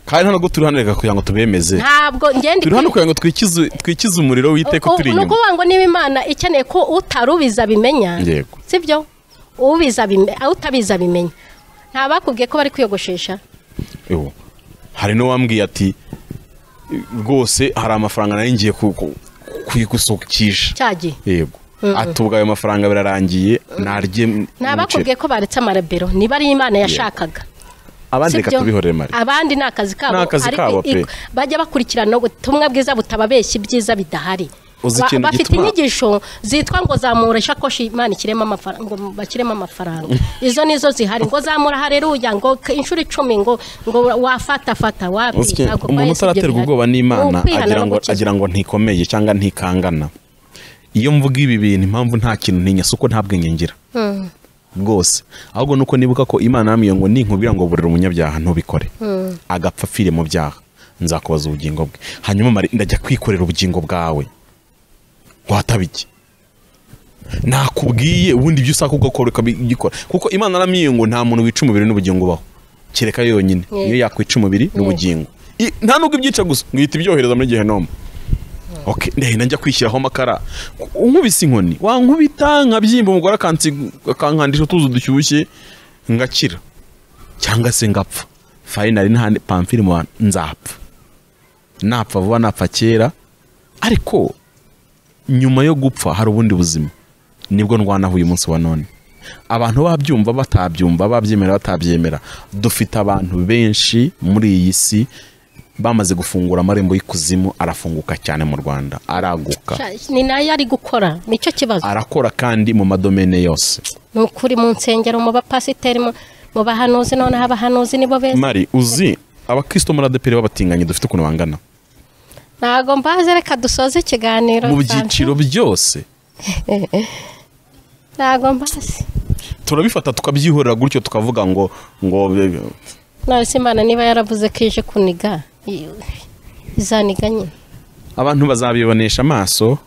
Kandi hano turi hano reka kugira ngo tubemeze. Ntabwo ngende turi hano kugira ngo twikize umuriro witeka turi inyuma. Nuko ngo niba Imana ikeneye ko utarubiza bimenya. Yego. Sibyo? Ubiza bimenya, utabiza bimenya. Nta bakubwiye ko bari kwiyogoshesha. Yo. Hari no wambwiye ati rwose hari amafaranga nari ngiye kuyigusukisha. Cyagi. Yego. Atubwa ayo mafaranga birarangiye narye. Nta bakubwiye ko baretse amarabero niba ari Imana yashakaga. Abandi reka tubihorere mari. Abandi nakazi kabo bajya bakurikirana ubutumwa bwiza butababeshya ibyiza bidahari. Bafite inyigisho zitwa ngo zamura ishakoshi Imana ikirema amafaranga ngo bakirema amafaranga. Izo nizo zihari ngo zamura hareruya ngo inshuro 10 ngo wafata wapi. Umuntu utaraterwa ubwoba n'Imana agira ngo ntikomeye cyangwa ntikangana. Iyo mvuga ibi bintu impamvu nta kintu ntinya suko nta bwenge ngira. Bwose ahubwo nuko nibuka ko Imana yamiye ngo ninkubira ngo burira umunyabyaha ntubikore agapfa afire mu byaha nzakubaza ubugingo bwe hanyuma ndajya kwikorera ubugingo bwawe watabiki nakubwiye ubundi ibyo usaka ugakora ukabikora kuko Imana yamiye ngo nta muntu wica umubiri n'ubugingo baho kereka yonyine iyo yakwica umubiri n'ubugingo nta nubwo ibyica gusa ngihita ibyohereza muri Gehinomu. Okay, njya kwishyiraho makara. Unkubise inkoni, wankubita nkabyimba umugore akankandisha tuzu dushyushye ngakira. Cyangwa se ngapfa. Finally nta pamfiri mu nzapfa. Napfa vuba napfa kera. Ariko nyuma yo gupfa hari ubundi buzima. Nibwo ndwanaho uyu munsi wa none. Abantu babyumva batabyumva, babyemera batabyemera. Dufite abantu benshi muri iyi si bamaze gufungura amarembo y'ikuzimu arafunguka cyane mu Rwanda araguka. Ni nayo ari gukora nicyo kibazo. Arakora kandi mu madomene yose. Nukuri mu nsengero mu bapasiteri mu bahanuzi none abahanuzi nibo beza. Mari uzi abakristo muri ADP babatinganye dufite ukuntu bangana. ntago mbaze, reka dusoze ikiganiro mu byiciro byose ntago mbaze. turabifata tukabyihorera gutyo tukavuga ngo none se Imana niba yaravuze ko ije kuniga izaniga nyine. abantu bazabibonesha amaso,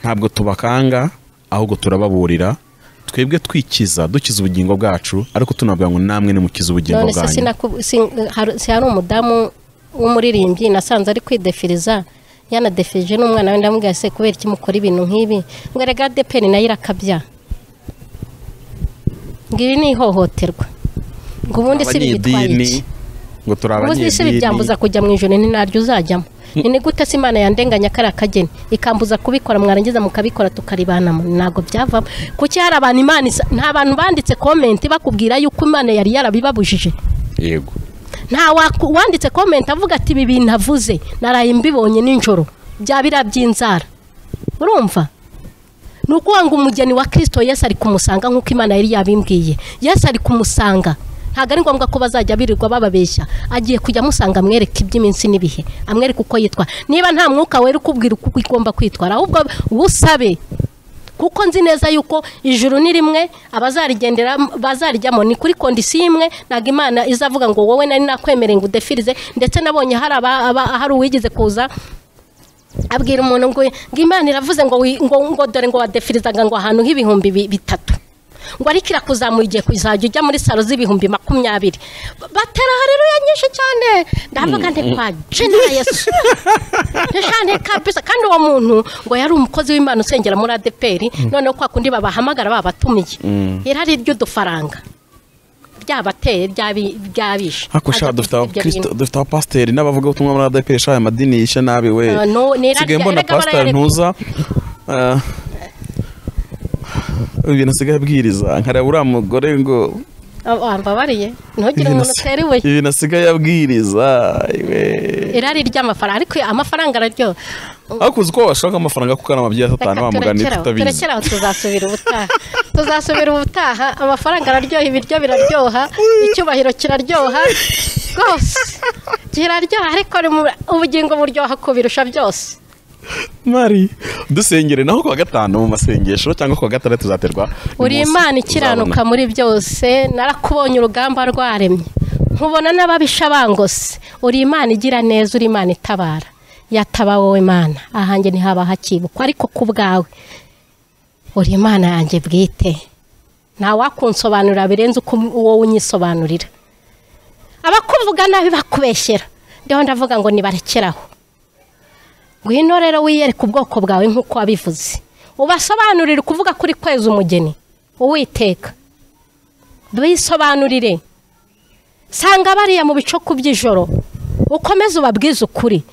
ntabwo tubakanga ahubwo turababurira, twebwe dukiza ubugingo bwacu, ariko tunabwira ngo namwe nimukize ubugingo bwanyu. none se hari umudamu w'umuririmbyi nasanze ari kwidefiriza, yanadefirije n'umwana we, ndamubwira se kubera iki mukora ibintu nk'ibi, ngo rega ADEPR nayo irakabya, ngo ibi ni ihohoterwa, ngo ubundi si bitwaye iki, ngo turabanye ubundi si byambuza kujya mu ijoro, ni naryo uzajyamo. Ni gute se Imana yandenganya kara kageni ikambuza kubikora, mwarangiza mukabikora tukaribanamo? Ntago byavamo. Kuki hari abantu Imana nta bantu banditse comment bakubwira yuko Imana yari yarabibabujije? Yego, nta wanditse comment avuga ati ibi bintu avuze naraye mbibonye ninjoro byabira by'inzara. Urumva? Nuko wanga umugeni wa Kristo Yesu ari kumusanga nkuko Imana yari yabimbwiye. Yesu ari kumusanga, ntago ari ngombwa ko bazajya birirwa bababeshya, agiye kujya musanga amwereka iby'iminsi n'ibihe, amwereka uko yitwa. Niba nta mwuka wera ukubwira uko igomba kwitwara, ahubwo usabe, kuko nzi neza yuko ijuru ni rimwe, abazarigendera bazarijyamo ni kuri kondisiyo imwe. Ntago Imana izavuga ngo wowe nari nakwemereye ngo udefirize. Ndetse nabonye hari uwigize kuza abwira umuntu ngo Imana iravuze ngo dore ngo wadefirizaga ngo ahantu h'ibihumbi 3, ngo ariko irakuzamuye igiye kuzajya ujya muri salo z'ibihumbi 20. Batera haleluya nyinshi cyane, ndavuga nti kwa General Yesu cyane kabisa. Kandi uwo muntu ngo yari umukozi w'Imana usengera muri ADEPR, none kwa kundi babahamagara babatumiye, irari ry'udufaranga byabateye byabisha. Hakusha dufite abapasiteri n'abavuga ubutumwa muri ADEPR shaye amadini yishe nabi we. Sigaye mbona pasiteri ntuza ibintu asigaye abwiriza, nkareba uriya mugore ngo wambabariye ntugire umuntu utera ibuye. Ibintu asigaye abwiriza irari ry'amafaranga, ariko amafaranga araryo. Akuzi ko washaka amafaranga kuko n'amabyeyi satani wamugani tutabizi. Turekera tuzasubira ubutaha. Amafaranga araryoha, ibiryo biraryoha, icyubahiro kiraryoha rwose, kiraryoha, ariko ubugingo buryoha kubirusha byose. Mari dusengere naho kwa gatanu mu masengesho cyangwa kwa gatandatu tuzaterwa. Uri Imana ikiranuka muri byose, narakubonye urugamba rwaremye, nkubona n'ababisha bangose. Uri Imana igira neza, uri Imana itabara. Yataba wowe Mana, ahanjye ntihaba hakibukwa, ariko ku bwawe uri Imana yanjye bwite. Nta wakunsobanurira birenze uko wowe unyisobanurira. Abakuvuga nabi bakubeshyera, ndiho ndavuga ngo nibarekeraho. Ngwino rero wiyereka ubwoko bwawe nk'uko wabivuze, ubasobanurire kuvuga kuri kweza umugeni Uwiteka. Bisobanurire, sanga bariya mu bicoku by'ijoro, ukomeze ubabwize ukuri.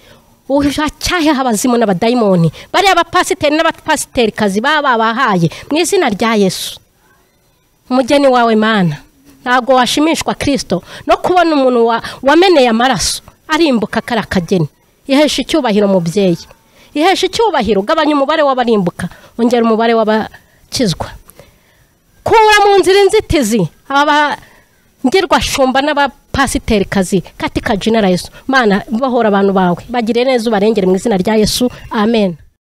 Ucyahe abazimu n'abadayimoni, bariya abapasiteri n'abapasiterikazi babahaye mu izina rya Yesu. Umugeni wawe Mana, ntago washimishwa Kristo no kubona umuntu wameneye amaraso arimbuka kara kageni. Ihesha icyubahiro mubyeyi, ihesha icyubahiro, gabanya umubare w'abarimbuka, ongera umubare w'abakizwa. Kura mu nzira inzitizi aba ngirwa shumba n'abapasiterikazi katika General Yesu. Mana bahora abantu bawe, bagire neza ubarengere mu izina rya Yesu. Amen.